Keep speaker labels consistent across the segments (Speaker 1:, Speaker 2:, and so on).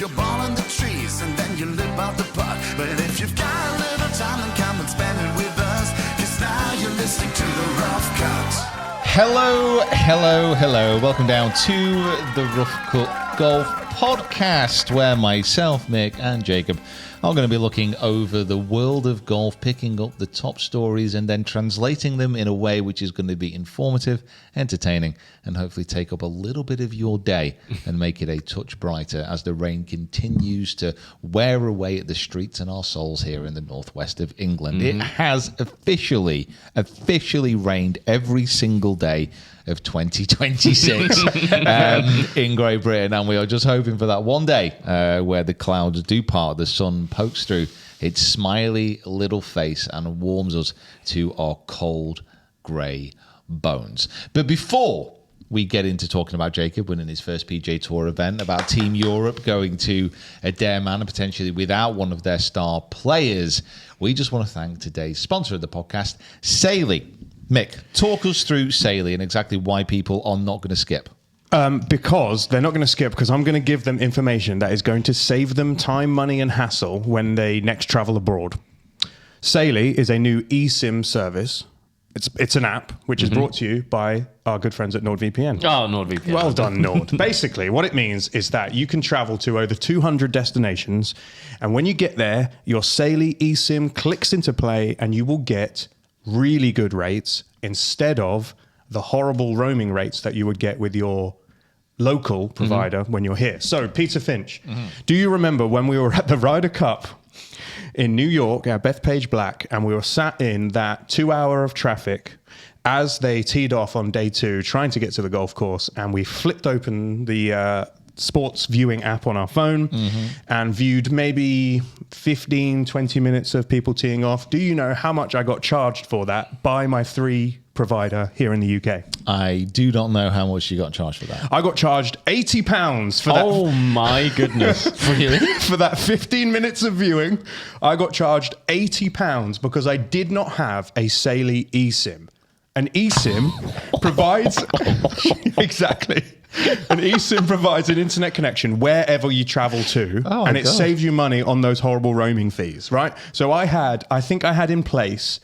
Speaker 1: your ball in the trees and then you lip out the putt. But if you've got a little time, then come and spend it with us, 'cause now you're listening to the Rough Cut.
Speaker 2: Hello. Welcome down to the Rough Cut Golf Podcast, where myself, Mick, and Jacob are going to be looking over the world of golf, picking up the top stories and then translating them in a way which is going to be informative, entertaining, and hopefully take up a little bit of your day and make it a touch brighter as the rain continues to wear away at the streets and our souls here in the northwest of England. It has officially rained every single day of 2026 in Great Britain, and we are just hoping for that one day where the clouds do part, the sun pokes through its smiley little face and warms us to our cold grey bones. But before we get into talking about Jacob winning his first PGA Tour event, about Team Europe going to Adair Manor potentially without one of their star players, we just want to thank today's sponsor of the podcast, Saily. Mick, talk us through Saily and exactly why people are not going to skip.
Speaker 3: Because they're not going to skip, because I'm going to give them information that is going to save them time, money, and hassle when they next travel abroad. Saily is a new eSIM service. It's an app which is brought to you by our good friends at NordVPN.
Speaker 4: Oh, NordVPN.
Speaker 3: Well done, Nord. Basically, what it means is that you can travel to over 200 destinations, and when you get there, your Saily eSIM clicks into play, and you will get really good rates instead of the horrible roaming rates that you would get with your local provider when you're here. So, Peter Finch, do you remember when we were at the Ryder Cup in New York at Bethpage Black, and we were sat in that 2 hour of traffic as they teed off on day two, trying to get to the golf course, and we flipped open the sports viewing app on our phone and viewed maybe 15, 20 minutes of people teeing off. Do you know how much I got charged for that by my free provider here in the UK?
Speaker 2: I do not know how much you got charged for that.
Speaker 3: I got charged £80 for that.
Speaker 4: Oh my goodness.
Speaker 2: Really?
Speaker 3: For that 15 minutes of viewing. I got charged £80 because I did not have a Saily eSIM. An eSIM provides... Exactly. An eSIM provides an internet connection wherever you travel to, and it saves you money on those horrible roaming fees, right? So I think I had in place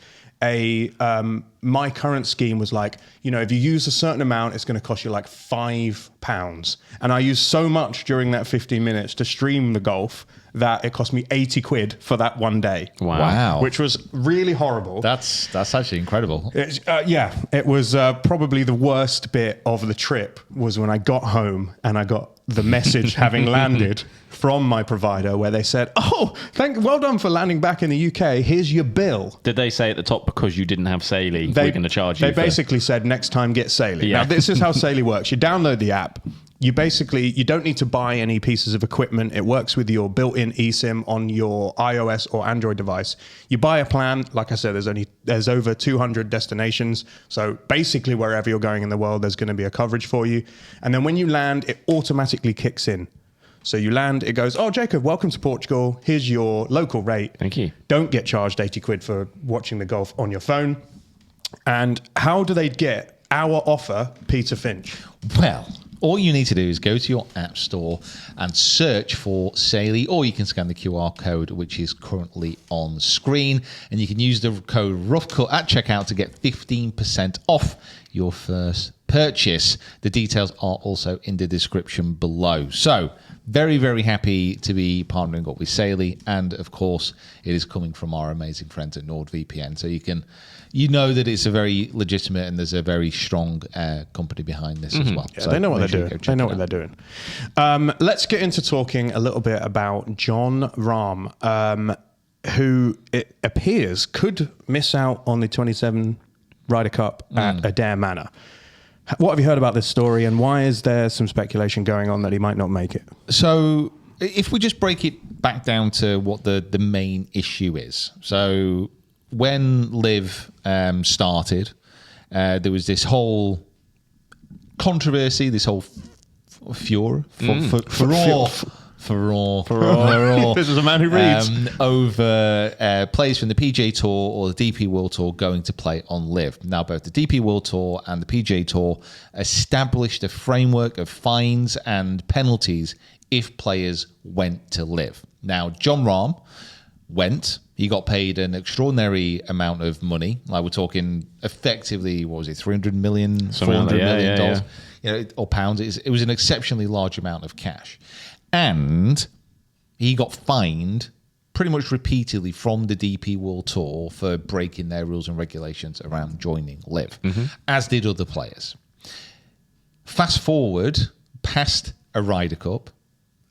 Speaker 3: my current scheme was like, if you use a certain amount, it's going to cost you like £5. And I used so much during that 15 minutes to stream the golf that it cost me 80 quid for that one day.
Speaker 2: Wow.
Speaker 3: Which was really horrible.
Speaker 2: That's actually incredible.
Speaker 3: It was probably the worst bit of the trip was when I got home and I got the message having landed from my provider where they said, well done for landing back in the UK. Here's your bill.
Speaker 4: Did they say at the top, because you didn't have Saily, we're going to charge you?
Speaker 3: They basically said, next time get Saily.
Speaker 4: Yeah.
Speaker 3: Now, this is how Saily works. You download the app. You don't need to buy any pieces of equipment. It works with your built-in eSIM on your iOS or Android device. You buy a plan. Like I said, there's over 200 destinations. So basically wherever you're going in the world, there's going to be a coverage for you. And then when you land, it automatically kicks in. So you land, it goes, Jacob, welcome to Portugal. Here's your local rate.
Speaker 4: Thank you.
Speaker 3: Don't get charged 80 quid for watching the golf on your phone. And how do they get our offer, Peter Finch?
Speaker 2: Well, all you need to do is go to your app store and search for Saily, or you can scan the QR code, which is currently on screen, and you can use the code RoughCut at checkout to get 15% off your first purchase. The details are also in the description below. So, very, very happy to be partnering up with Saily, and of course, it is coming from our amazing friends at NordVPN. So you know that it's a very legitimate and there's a very strong company behiund this as well.
Speaker 3: Yeah,
Speaker 2: so
Speaker 3: they know what they're doing. They know what
Speaker 2: out.
Speaker 3: they're doing. Let's get into talking a little bit about Jon Rahm, who it appears could miss out on the 27 Ryder Cup at Adair Manor. What have you heard about this story, and why is there some speculation going on that he might not make it?
Speaker 2: So if we just break it back down to what the main issue is. So when Liv started, there was this whole controversy, this whole furore.
Speaker 3: This is a man who reads.
Speaker 2: Over players from the PGA Tour or the DP World Tour going to play on Liv. Now, both the DP World Tour and the PGA Tour established a framework of fines and penalties if players went to live. Now, Jon Rahm went. He got paid an extraordinary amount of money. Like we're talking effectively, what was it, 300 million,
Speaker 4: Something like
Speaker 2: 400
Speaker 4: that.
Speaker 2: million
Speaker 4: Yeah,
Speaker 2: dollars,
Speaker 4: yeah.
Speaker 2: or pounds. It was an exceptionally large amount of cash. And he got fined pretty much repeatedly from the DP World Tour for breaking their rules and regulations around joining live, as did other players. Fast forward past a Ryder Cup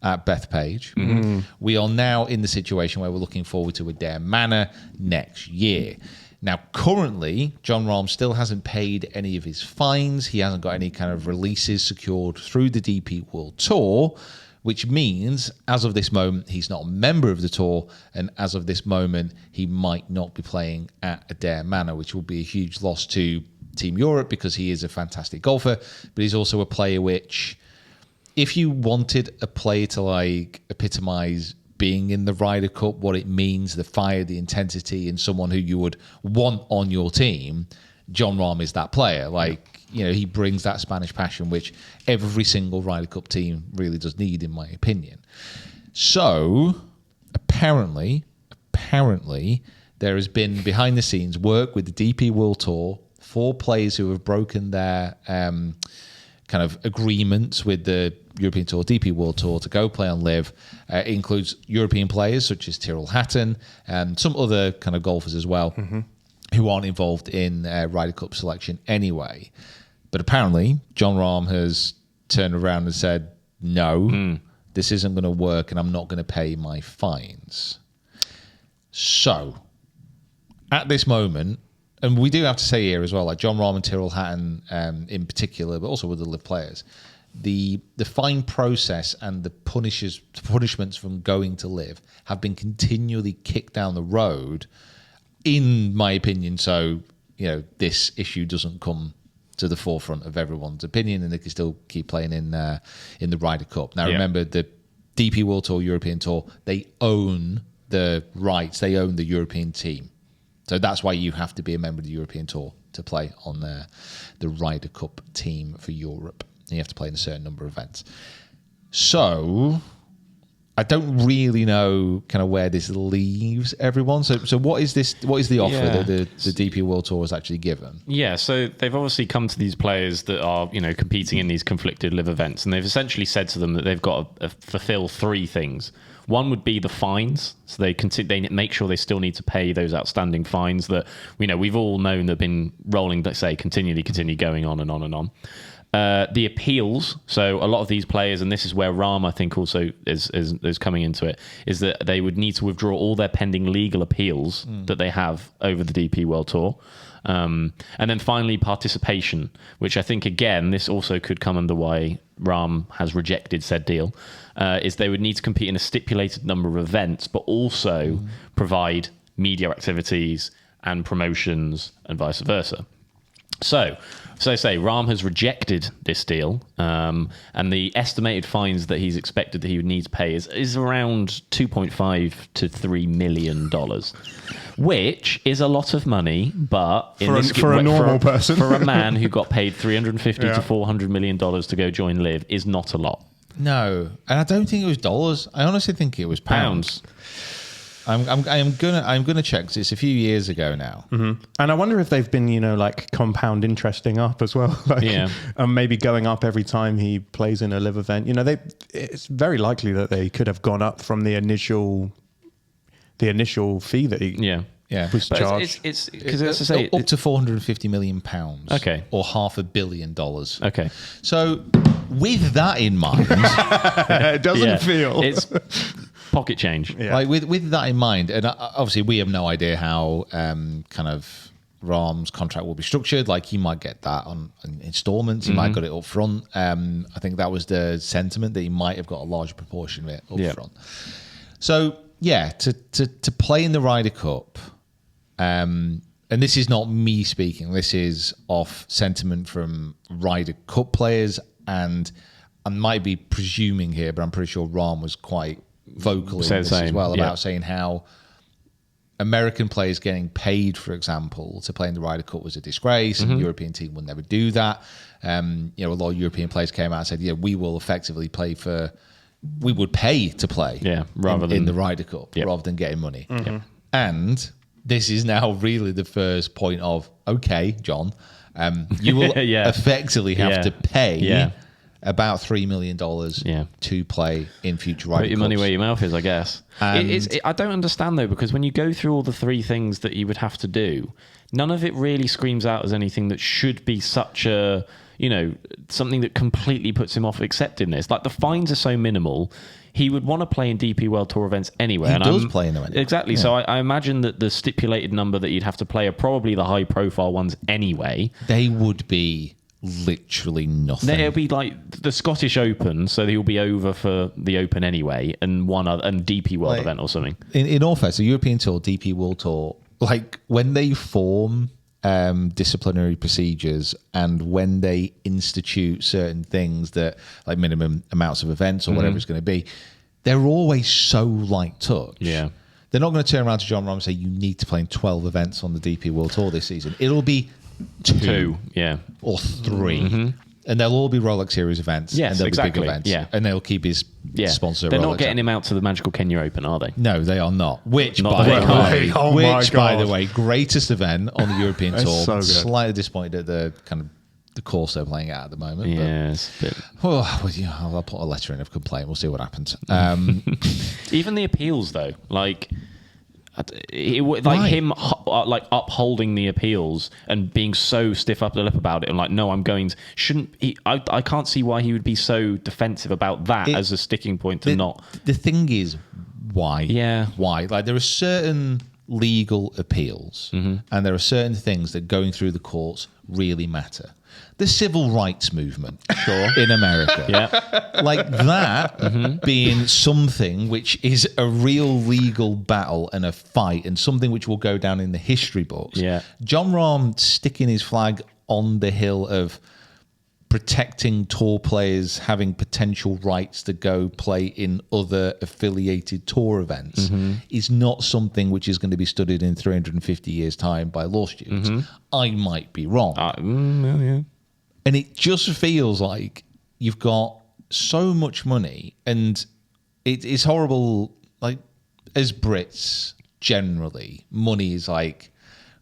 Speaker 2: at Bethpage. We are now in the situation where we're looking forward to Adair Manor next year. Now, currently, Jon Rahm still hasn't paid any of his fines. He hasn't got any kind of releases secured through the DP World Tour, which means as of this moment, he's not a member of the tour. And as of this moment, he might not be playing at Adair Manor, which will be a huge loss to Team Europe because he is a fantastic golfer, but he's also a player which, if you wanted a player to like epitomize being in the Ryder Cup, what it means, the fire, the intensity, and someone who you would want on your team, Jon Rahm is that player. Like, you know, he brings that Spanish passion, which every single Ryder Cup team really does need, in my opinion. So, apparently, there has been behind the scenes work with the DP World Tour for players who have broken their kind of agreements with the European Tour, DP World Tour, to go play on live. It includes European players such as Tyrrell Hatton and some other kind of golfers as well who aren't involved in Ryder Cup selection anyway. But apparently, Jon Rahm has turned around and said, no, this isn't going to work and I'm not going to pay my fines. So, at this moment, and we do have to say here as well, like Jon Rahm and Tyrrell Hatton in particular, but also with the live players, the fine process and the punishments from going to live have been continually kicked down the road, in my opinion, so you know this issue doesn't come to the forefront of everyone's opinion and they can still keep playing in the Ryder Cup. Now remember, the DP World Tour, European Tour, they own the rights, they own the European team. So that's why you have to be a member of the European Tour to play on the Ryder Cup team for Europe. And you have to play in a certain number of events. So I don't really know kind of where this leaves everyone. So what is this? What is the offer that the DP World Tour has actually given?
Speaker 4: Yeah, so they've obviously come to these players that are, you know, competing in these conflicted live events, and they've essentially said to them that they've got to fulfill three things. One would be the fines, so they make sure they still need to pay those outstanding fines that, you know, we've all known that have been rolling, let's say, continue going on and on and on. The appeals, so a lot of these players, and this is where Rahm, I think, also is coming into it, is that they would need to withdraw all their pending legal appeals that they have over the DP World Tour. And then finally, participation, which I think, again, this also could come under why Rahm has rejected said deal, is they would need to compete in a stipulated number of events, but also provide media activities and promotions and vice versa. So I say Rahm has rejected this deal, and the estimated fines that he's expected that he would need to pay is around $2.5 to $3 million, which is a lot of money, but
Speaker 3: for a normal person,
Speaker 4: for a man who got paid $350 to $400 million to go join live, is not a lot.
Speaker 2: No, and I don't think it was dollars. I honestly think it was pounds. I'm gonna check because it's a few years ago now.
Speaker 3: And I wonder if they've been, you know, like compound interesting up as well. Like, maybe going up every time he plays in a live event. You know, it's very likely that they could have gone up from the initial fee that he was charged.
Speaker 4: It's because as I say,
Speaker 2: up to £450 million.
Speaker 4: Okay,
Speaker 2: or $500 million.
Speaker 4: Okay,
Speaker 2: so with that in mind,
Speaker 3: it doesn't feel
Speaker 4: it's pocket change.
Speaker 2: Yeah. Like with that in mind, and obviously we have no idea how kind of Rahm's contract will be structured. Like he might get that on installments, he might get it up front. I think that was the sentiment, that he might have got a larger proportion of it up front. So yeah, to play in the Ryder Cup, and this is not me speaking, this is off sentiment from Ryder Cup players, and I might be presuming here, but I'm pretty sure Rahm was quite vocal in this as well, about saying how American players getting paid, for example, to play in the Ryder Cup was a disgrace, and the European team would never do that. You know, a lot of European players came out and said, "Yeah, we will effectively play for we would pay to play in the Ryder Cup rather than getting money. And this is now really the first point of, okay, John, you will effectively have to pay about $3 million to play in future Ryder Cups.
Speaker 4: Put your money where your mouth is, I guess. I don't understand, though, because when you go through all the 3 things that he would have to do, none of it really screams out as anything that should be such a, something that completely puts him off accepting this. Like, the fines are so minimal. He would want to play in DP World Tour events anyway.
Speaker 2: He does play in them anyway.
Speaker 4: Exactly. Yeah. So I imagine that the stipulated number that you'd have to play are probably the high-profile ones anyway.
Speaker 2: They would be literally nothing.
Speaker 4: It'll be like the Scottish Open, so he'll be over for the Open anyway, and one other, and DP World event or something.
Speaker 2: In all fairness, the European Tour, DP World Tour, like when they form disciplinary procedures and when they institute certain things that, like minimum amounts of events or whatever it's going to be, they're always so light touch.
Speaker 4: Yeah.
Speaker 2: They're not going to turn around to John Rahm and say, you need to play in 12 events on the DP World Tour this season. It'll be two or 3. And they'll all be Rolex Series events.
Speaker 4: Yes,
Speaker 2: and they'll
Speaker 4: exactly.
Speaker 2: be big events. And they'll keep his sponsor.
Speaker 4: They're
Speaker 2: Rolex
Speaker 4: not getting
Speaker 2: out.
Speaker 4: him out to the Magical Kenya Open, are they?
Speaker 2: No, they are not. Which,
Speaker 4: Not
Speaker 2: by
Speaker 4: the
Speaker 2: the way,
Speaker 3: my
Speaker 2: by
Speaker 3: God.
Speaker 2: the way, greatest event on the European
Speaker 3: It's
Speaker 2: Tour.
Speaker 3: so good.
Speaker 2: Slightly disappointed at the kind of the course they're playing at the moment.
Speaker 4: Yes.
Speaker 2: Well, I'll put a letter in of complaint. We'll see what happens.
Speaker 4: Even the appeals, though,
Speaker 2: Right.
Speaker 4: him upholding the appeals and being so stiff upper lip about it and like, no, I'm going to, shouldn't he? I can't see why he would be so defensive about that as a sticking point to not.
Speaker 2: The thing is, why?
Speaker 4: Yeah.
Speaker 2: Why? Like, there are certain legal appeals and there are certain things that going through the courts really matter. The civil rights movement in America. Like that being something which is a real legal battle and a fight and something which will go down in the history books. John Rahm sticking his flag on the hill of protecting tour players having potential rights to go play in other affiliated tour events is not something which is going to be studied in 350 years' time by law students. I might be wrong. And it just feels like you've got so much money, and it's horrible. Like, as Brits, generally, money is like,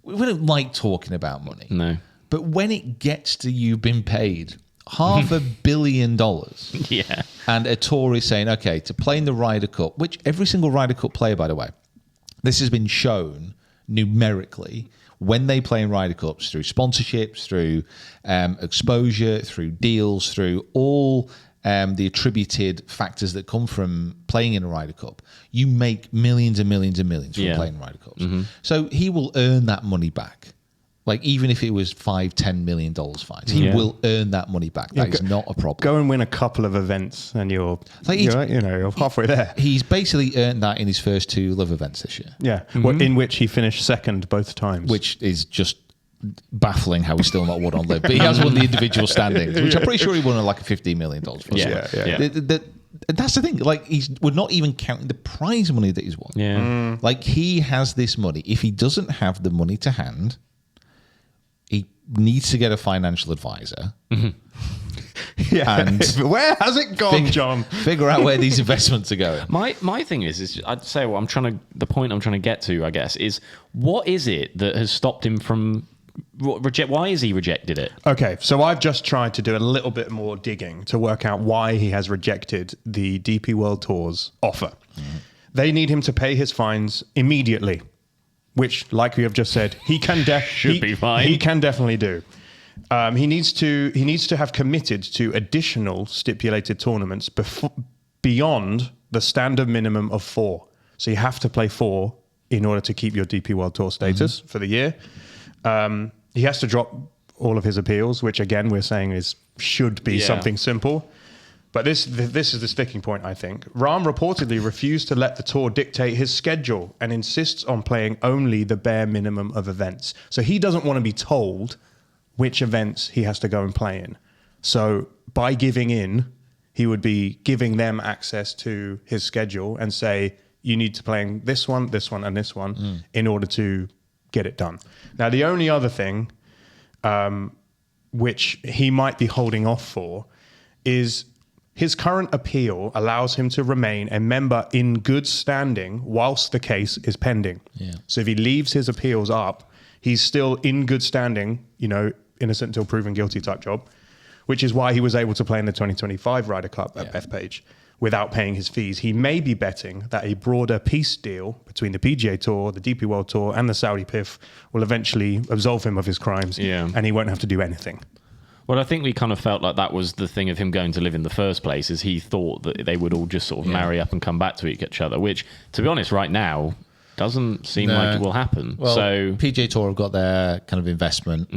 Speaker 2: we don't like talking about money.
Speaker 4: No.
Speaker 2: But when it gets to you've been paid $500 million, and a tour is saying, okay, to play in the Ryder Cup, which every single Ryder Cup player, by the way, this has been shown numerically, when they play in Ryder Cups, through sponsorships, through exposure, through deals, through all the attributed factors that come from playing in a Ryder Cup, you make millions and millions and millions from playing Ryder Cups. So he will earn that money back. Like, even if it was $5-10 million fines, he will earn that money back. That is not a problem.
Speaker 3: Go and win a couple of events, and you're halfway there.
Speaker 2: He's basically earned that in his first 2 live events this year.
Speaker 3: Yeah, in which he finished second both times.
Speaker 2: Which is just baffling how he's still not won on live. But he has won the individual standings, which I'm pretty sure he won like a $15 million for. That's the thing. Like, we're not even counting the prize money that he's won. Like, he has this money. If he doesn't have the money to hand, he needs to get a financial advisor.
Speaker 3: And where has it gone, John?
Speaker 2: Figure out where these investments are going.
Speaker 4: My thing is I'd say the point I'm trying to get to, I guess, is what is it that has stopped him from why has he rejected it?
Speaker 3: Okay, so I've just tried to do a little bit more digging to work out why he has rejected the DP World Tour's offer. They need him to pay his fines immediately, which, like we have just said, he can
Speaker 4: be fine.
Speaker 3: He can definitely do. He needs to have committed to additional stipulated tournaments beyond the standard minimum of 4. So you have to play 4 in order to keep your DP World Tour status for the year. He has to drop all of his appeals, which again we're saying should be something simple. But this is the sticking point, I think. Rahm reportedly refused to let the tour dictate his schedule and insists on playing only the bare minimum of events. So he doesn't want to be told which events he has to go and play in. So by giving in, he would be giving them access to his schedule and say, you need to play in this one, and this one in order to get it done. Now, the only other thing which he might be holding off for is his current appeal allows him to remain a member in good standing whilst the case is pending.
Speaker 2: Yeah.
Speaker 3: So if he leaves his appeals up, he's still in good standing, innocent until proven guilty type job, which is why he was able to play in the 2025 Ryder Cup at Bethpage without paying his fees. He may be betting that a broader peace deal between the PGA Tour, the DP World Tour, and the Saudi PIF will eventually absolve him of his crimes, and he won't have to do anything.
Speaker 4: Well, I think we kind of felt like that was the thing of him going to live in the first place, is he thought that they would all just sort of marry up and come back to each other, which, to be honest, right now, doesn't seem like it will happen.
Speaker 2: Well,
Speaker 4: so
Speaker 2: PGA Tour have got their kind of investment,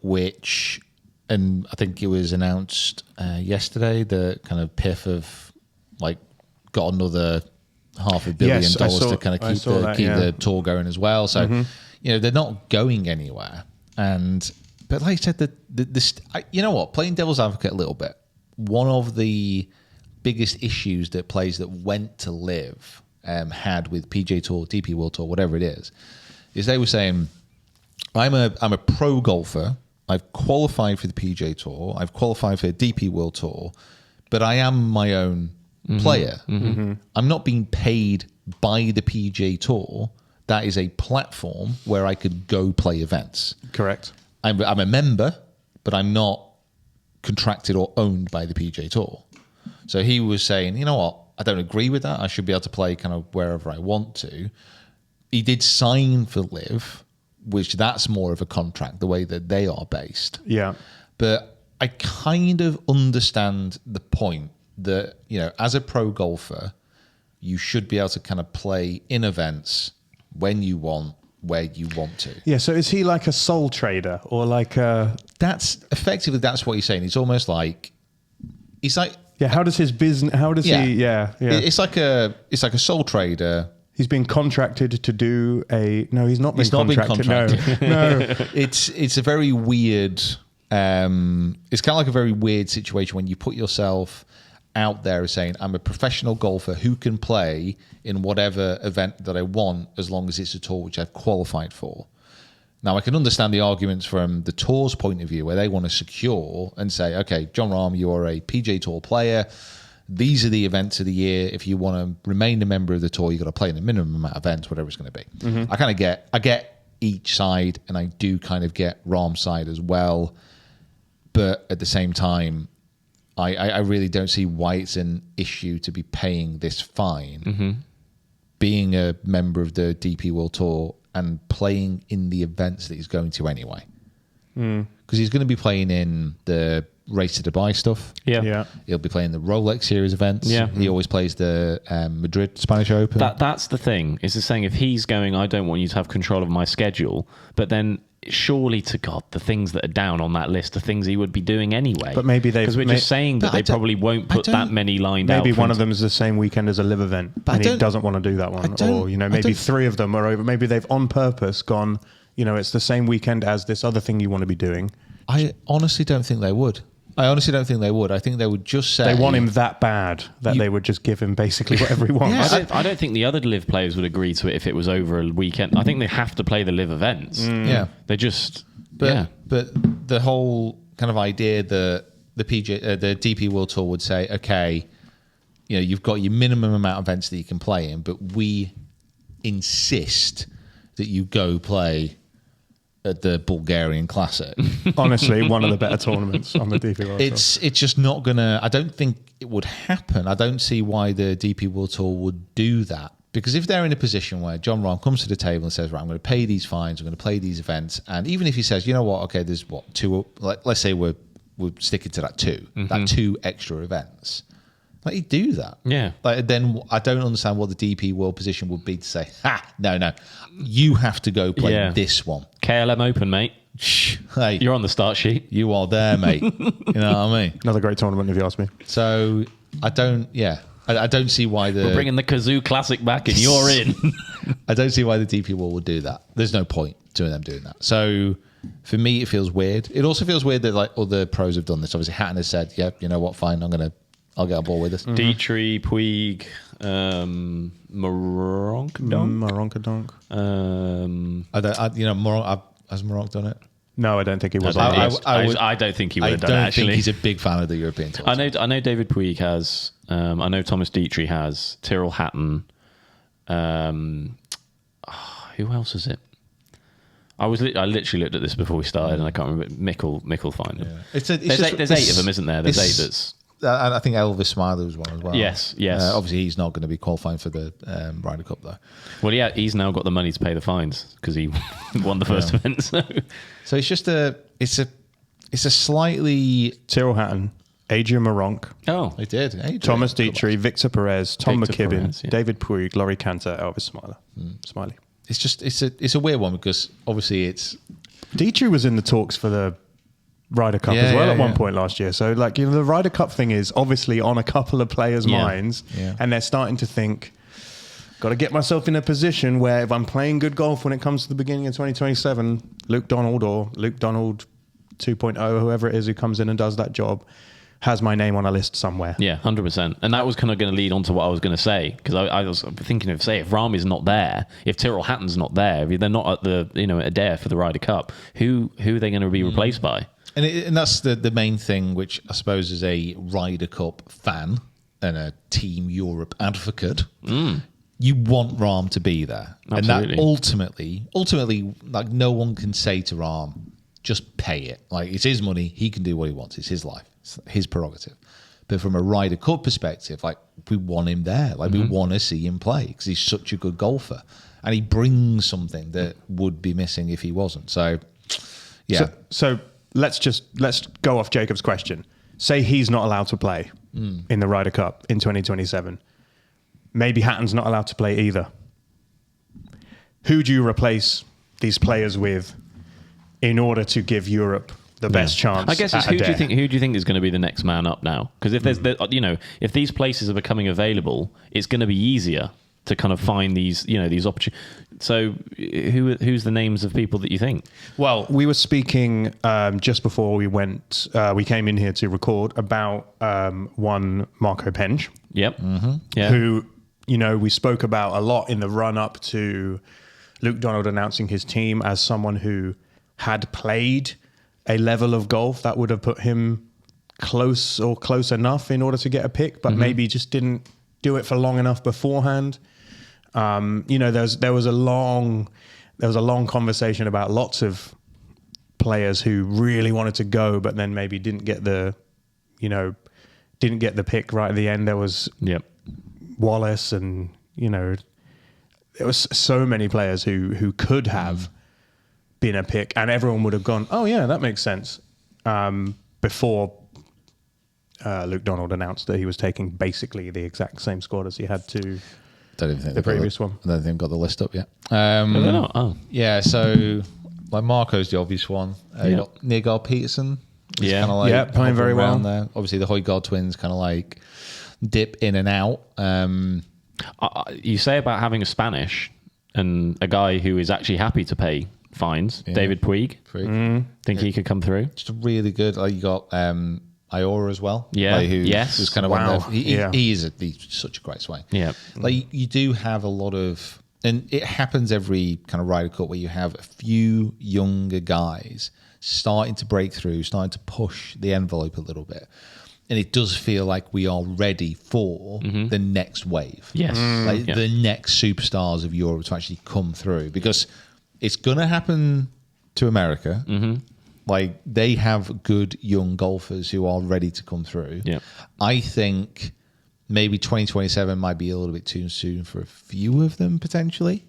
Speaker 2: which, and I think it was announced yesterday, the kind of PIF have got another $500 million to kind of keep the tour going as well. So, they're not going anywhere. But like I said, you know what? Playing devil's advocate a little bit, one of the biggest issues that players that went to live had with PGA Tour, DP World Tour, whatever it is they were saying, I'm a pro golfer. I've qualified for the PGA Tour. I've qualified for the DP World Tour, but I am my own player. I'm not being paid by the PGA Tour. That is a platform where I could go play events.
Speaker 3: Correct.
Speaker 2: I'm a member, but I'm not contracted or owned by the PGA Tour. So he was saying, you know what? I don't agree with that. I should be able to play kind of wherever I want to. He did sign for Live, which that's more of a contract, the way that they are based.
Speaker 3: Yeah.
Speaker 2: But I kind of understand the point that, as a pro golfer, you should be able to kind of play in events when you want, where you want to.
Speaker 3: Yeah, so is he like a soul trader or like a...
Speaker 2: That's what he's saying. He's almost like...
Speaker 3: Yeah, how does his business... How does he... Yeah.
Speaker 2: It's like a soul trader.
Speaker 3: He's been contracted to do a... No, he's not been contracted. No.
Speaker 2: It's a very weird... it's kind of like a very weird situation when you put yourself out there as saying, I'm a professional golfer who can play in whatever event that I want as long as it's a tour which I've qualified for. Now, I can understand the arguments from the tour's point of view where they want to secure and say, okay, Jon Rahm, you are a PGA Tour player. These are the events of the year. If you want to remain a member of the tour, you've got to play in a minimum amount of events, whatever it's going to be. I get each side, and I do kind of get Rahm's side as well. But at the same time, I really don't see why it's an issue to be paying this fine, being a member of the DP World Tour and playing in the events that he's going to anyway. Because he's going to be playing in the Race to Dubai stuff.
Speaker 3: Yeah.
Speaker 2: He'll be playing the Rolex Series events.
Speaker 4: Yeah.
Speaker 2: He always plays the Madrid Spanish Open.
Speaker 4: That's the thing. Is saying if he's going, I don't want you to have control of my schedule, but then surely to God, the things that are down on that list are things he would be doing anyway.
Speaker 3: But maybe
Speaker 4: because we're just saying that they probably won't put that many lined out.
Speaker 3: Maybe one of them is the same weekend as a live event, and he doesn't want to do that one. Or maybe three of them are over. Maybe they've on purpose gone. It's the same weekend as this other thing you want to be doing.
Speaker 2: I honestly don't think they would. I think they would just say...
Speaker 3: They want him that bad that they would just give him basically whatever he wants.
Speaker 4: Yeah, I don't think the other live players would agree to it if it was over a weekend. I think they have to play the live events.
Speaker 2: Yeah.
Speaker 4: They just...
Speaker 2: But the whole kind of idea that the DP World Tour would say, okay, you've got your minimum amount of events that you can play in, but we insist that you go play at the Bulgarian Classic.
Speaker 3: Honestly, one of the better tournaments on the DP World Tour.
Speaker 2: It's just not going to... I don't think it would happen. I don't see why the DP World Tour would do that. Because if they're in a position where Jon Rahm comes to the table and says, right, I'm going to pay these fines, I'm going to play these events, and even if he says, you know what, okay, there's two... Let's say we're sticking to that two. That two extra events. He'd do that.
Speaker 4: Yeah.
Speaker 2: Then I don't understand what the DP World position would be to say, no, you have to go play this one.
Speaker 4: KLM Open, mate.
Speaker 2: Hey,
Speaker 4: you're on the start sheet.
Speaker 2: You are there, mate. You know what I mean?
Speaker 3: Another great tournament, if you ask me.
Speaker 2: So I don't see why
Speaker 4: we're bringing the Kazoo Classic back and you're in.
Speaker 2: I don't see why the DP World would do that. There's no point to them doing that. So for me, it feels weird. It also feels weird that other pros have done this. Obviously, Hatton has said, yeah, you know what, fine, I'll get on board with this.
Speaker 4: Dietrich, Puig, Moronkadonk.
Speaker 3: Moronkadonk.
Speaker 2: Has Moronk done it?
Speaker 3: No, I don't think he was.
Speaker 4: I don't think he would have done it,
Speaker 2: I don't
Speaker 4: actually.
Speaker 2: think he's a big fan of the European Tour.
Speaker 4: I know David Puig has. I know Thomas Dietrich has. Tyrrell Hatton. Who else is it? I literally looked at this before we started, and I can't remember. Mickle find him.
Speaker 2: Yeah.
Speaker 4: There's 8 of them, isn't there? There's 8 that's.
Speaker 2: I think Elvis Smiley was one as well.
Speaker 4: Yes.
Speaker 2: Obviously, he's not going to be qualifying for the Ryder Cup, though.
Speaker 4: Well, yeah, he's now got the money to pay the fines because he won the first event.
Speaker 2: So it's just it's a slightly.
Speaker 3: Tyrrell Hatton, Adrian Maronk,
Speaker 4: Oh,
Speaker 2: They did. Adrian.
Speaker 3: Thomas Dietrich, Victor Perez, Tom
Speaker 4: Victor
Speaker 3: McKibben,
Speaker 4: Perez, yeah.
Speaker 3: David Puig, Laurie Cantor, Elvis Smiley.
Speaker 2: It's just it's a weird one because obviously it's.
Speaker 3: Dietrich was in the talks for the Ryder Cup as well at one point last year. So, like, you know, the Ryder Cup thing is obviously on a couple of players' minds, and they're starting to think, got to get myself in a position where if I'm playing good golf when it comes to the beginning of 2027, Luke Donald or Luke Donald 2.0, whoever it is who comes in and does that job, has my name on a list somewhere.
Speaker 4: yeah, 100%. And that was kind of going to lead on to what I was going to say, because I was thinking of, say, if Rahm is not there, if Tyrrell Hatton's not there, if they're not at the at Adair for the Ryder Cup, who are they going to be replaced by?
Speaker 2: And that's the main thing, which I suppose is a Ryder Cup fan and a Team Europe advocate. You want Rahm to be there.
Speaker 4: Absolutely.
Speaker 2: And that ultimately, like, no one can say to Rahm, just pay it. Like, it's his money. He can do what he wants. It's his life. It's his prerogative. But from a Ryder Cup perspective, like, we want him there. Like, we want to see him play because he's such a good golfer. And he brings something that would be missing if he wasn't. So, yeah.
Speaker 3: So let's go off Jacob's question. Say he's not allowed to play in the Ryder Cup in 2027. Maybe Hatton's not allowed to play either. Who do you replace these players with in order to give Europe the best chance?
Speaker 4: I guess it's who do you think is going to be the next man up now? Because if there's if these places are becoming available, it's going to be easier to kind of find these these opportunities. So who's the names of people that you think?
Speaker 3: Well, we were speaking just before we we came in here to record about one Marco Penge.
Speaker 4: Yep. Yeah.
Speaker 3: Who, we spoke about a lot in the run up to Luke Donald announcing his team as someone who had played a level of golf that would have put him close enough in order to get a pick, but maybe just didn't do it for long enough beforehand. There was a long conversation about lots of players who really wanted to go, but then maybe didn't get the pick right at the end. There was Wallace, and there was so many players who could have been a pick, and everyone would have gone, oh yeah, that makes sense. Before Luke Donald announced that he was taking basically the exact same squad as he had to.
Speaker 2: Don't even think
Speaker 3: the previous one.
Speaker 2: I don't think they've got the list up yet. Yeah, so like Marco's the obvious one. You got Nygaard Peterson.
Speaker 4: Yeah.
Speaker 2: Like
Speaker 3: playing very well
Speaker 2: there. Obviously, the Højgaard twins kind of like dip in and out.
Speaker 4: You say about having a Spanish and a guy who is actually happy to pay fines. David Puig. Think he could come through?
Speaker 2: Just really good. Like, you got Iora as well.
Speaker 4: Yeah.
Speaker 2: Like, who's kind of
Speaker 3: Wow.
Speaker 2: he's such a great swing.
Speaker 4: Yeah.
Speaker 2: Like, you do have a lot of, and it happens every kind of Ryder Cup where you have a few younger guys starting to break through, starting to push the envelope a little bit. And it does feel like we are ready for the next wave.
Speaker 4: Yes.
Speaker 2: The next superstars of Europe to actually come through, because it's going to happen to America. Like, they have good young golfers who are ready to come through.
Speaker 4: Yeah.
Speaker 2: I think maybe 2027 might be a little bit too soon for a few of them, potentially.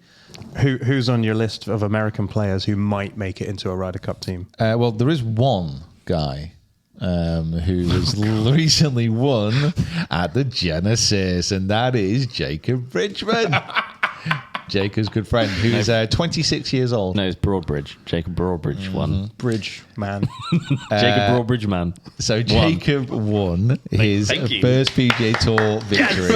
Speaker 3: Who's on your list of American players who might make it into a Ryder Cup team?
Speaker 2: Well, there is one guy who has recently won at the Genesis, and that is Jacob Bridgman. Jacob's good friend, who's 26 years old.
Speaker 4: No, it's Broadbridge. Jacob Broadbridge won.
Speaker 3: Bridge man.
Speaker 4: Jacob Broadbridge man.
Speaker 2: So Jacob won his first PGA Tour victory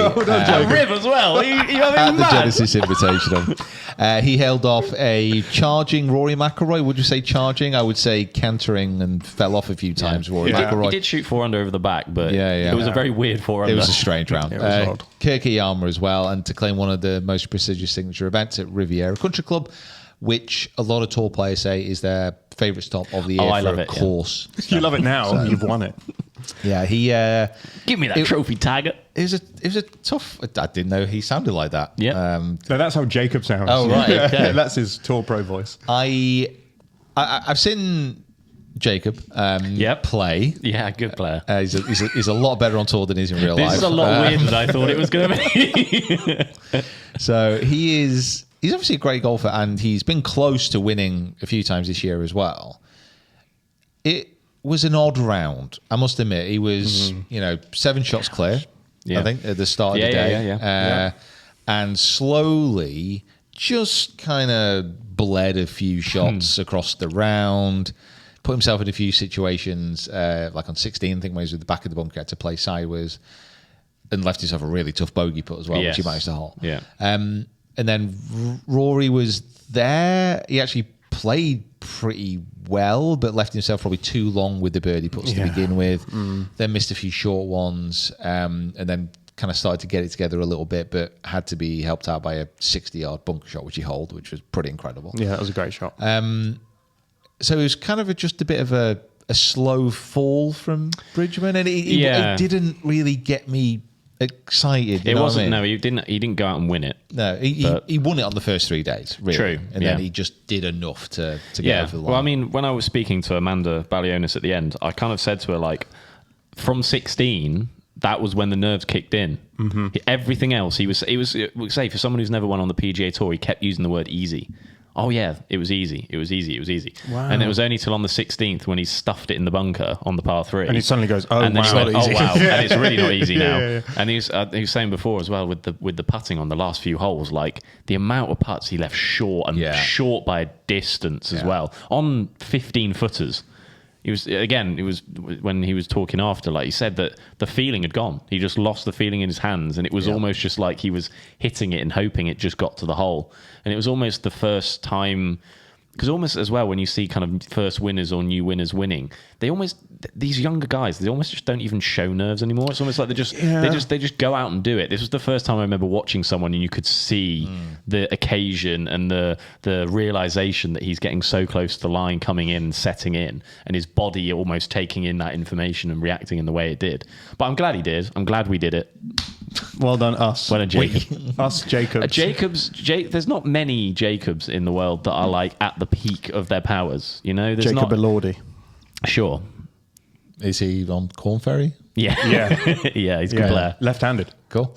Speaker 4: Riv as well. You
Speaker 2: at the Genesis Invitational. He held off a charging Rory McIlroy. Would you say charging? I would say cantering, and fell off a few times. Rory McIlroy.
Speaker 4: He did shoot 4 under over the back, but
Speaker 2: it
Speaker 4: was a very weird 4 under.
Speaker 2: It was a strange round.
Speaker 3: It was odd.
Speaker 2: Kirk Iyama as well, and to claim one of the most prestigious signature events at Riviera Country Club which a lot of tour players say is their favourite stop of the year
Speaker 4: I
Speaker 2: for
Speaker 4: love
Speaker 2: a
Speaker 4: it, yeah.
Speaker 2: course.
Speaker 3: You love it now. You've won it.
Speaker 2: Yeah, he.
Speaker 4: Give me that trophy, Tiger.
Speaker 2: It was a tough. I didn't know he sounded like that.
Speaker 4: Yeah.
Speaker 3: No, that's how Jacob sounds.
Speaker 2: Oh, right, okay.
Speaker 3: That's his tour pro voice.
Speaker 2: I've seen Jacob play.
Speaker 4: Yeah, good player.
Speaker 2: He's a lot better on tour than he's in real life.
Speaker 4: This is a lot weirder than I thought it was going to be.
Speaker 2: So he's obviously a great golfer, and he's been close to winning a few times this year as well. It was an odd round, I must admit. He was, 7 shots clear, I think, at the start of the day.
Speaker 4: Yeah.
Speaker 2: And slowly just kind of bled a few shots across the round, put himself in a few situations, like on 16, I think, when he was at the back of the bunker, had to play sideways, and left himself a really tough bogey putt as well, which he managed to hole.
Speaker 4: Yeah.
Speaker 2: And then Rory was there. He actually played pretty well, but left himself probably too long with the birdie putts to begin with. Then missed a few short ones, and then kind of started to get it together a little bit, but had to be helped out by a 60-yard bunker shot, which he holed, which was pretty incredible.
Speaker 3: Yeah, that was a great shot.
Speaker 2: So it was kind of just a bit of a slow fall from Bridgman, and it didn't really get me excited.
Speaker 4: It wasn't. No, he didn't go out and win it.
Speaker 2: No, he won it on the first 3 days, really.
Speaker 4: True,
Speaker 2: And then he just did enough to get over the line.
Speaker 4: Well, I mean, when I was speaking to Amanda Balionis at the end, I kind of said to her, like, from 16, that was when the nerves kicked in. Everything else, he was say, for someone who's never won on the PGA Tour, he kept using the word easy. Oh yeah, it was easy. It was easy. It was easy.
Speaker 3: Wow.
Speaker 4: And it was only till on the 16th when he stuffed it in the bunker on the par 3.
Speaker 3: And he suddenly goes, "Oh,
Speaker 4: and then
Speaker 3: wow,
Speaker 4: he went,
Speaker 3: easy."
Speaker 4: oh wow, and it's really not easy now.
Speaker 3: Yeah.
Speaker 4: And he was saying before as well with the putting on the last few holes, like the amount of putts he left short and short by a distance as well on 15 footers. It was when he was talking after, like he said that the feeling had gone. He just lost the feeling in his hands, and it was almost just like he was hitting it and hoping it just got to the hole. And it was almost the first time, because almost as well when you see kind of first winners or new winners winning, these younger guys, they almost just don't even show nerves anymore. It's almost like they just go out and do it. This was the first time I remember watching someone and you could see the occasion and the realization that he's getting so close to the line, coming in, setting in, and his body almost taking in that information and reacting in the way it did. But I'm glad he did. I'm glad we did it.
Speaker 3: Well done, us.
Speaker 4: Well done, Jacob.
Speaker 3: Us, Jacobs.
Speaker 4: There's not many Jacobs in the world that are like at the peak of their powers. There's
Speaker 3: Jacob
Speaker 4: not.
Speaker 3: Elordi.
Speaker 4: Sure.
Speaker 2: Is he on Corn Ferry?
Speaker 4: Yeah. Yeah, he's a good player.
Speaker 3: Left-handed.
Speaker 2: Cool.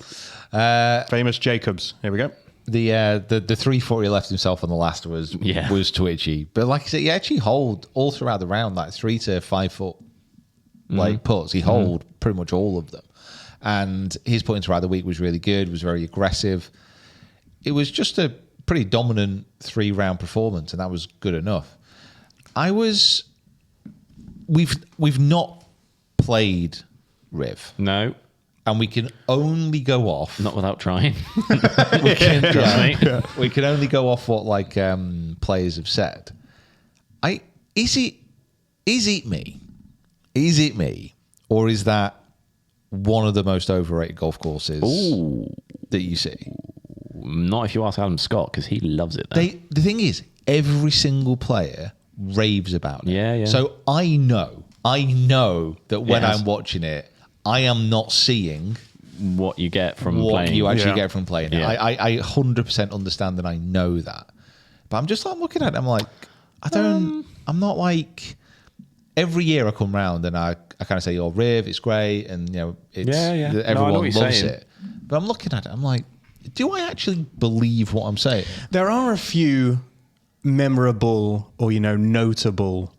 Speaker 3: Famous Jacobs. Here we go.
Speaker 2: The 340 left himself on the last was twitchy, but like I said, he actually holed all throughout the round, like 3 to 5 foot putts. He holed pretty much all of them, and his putting throughout the week was really good. Was very aggressive. It was just a pretty dominant 3-round performance, and that was good enough. We've not played Riv.
Speaker 4: No.
Speaker 2: And we can only go off.
Speaker 4: Not without trying.
Speaker 2: We can only go off what players have said. Is it me? Is it me? Or is that one of the most overrated golf courses that you see?
Speaker 4: Not if you ask Adam Scott, because he loves it.
Speaker 2: The thing is, every single player raves about it.
Speaker 4: Yeah.
Speaker 2: So I know that when I'm watching it, I am not seeing
Speaker 4: what you get from
Speaker 2: what
Speaker 4: playing.
Speaker 2: you actually get from playing it.
Speaker 4: Yeah.
Speaker 2: I 100% understand that. I know that, but I'm just like looking at it. I'm like, I'm not like every year I come round and I kind of say, "Oh, Riv, it's great," and everyone loves it. But I'm looking at it. I'm like, do I actually believe what I'm saying?
Speaker 3: There are a few memorable or notable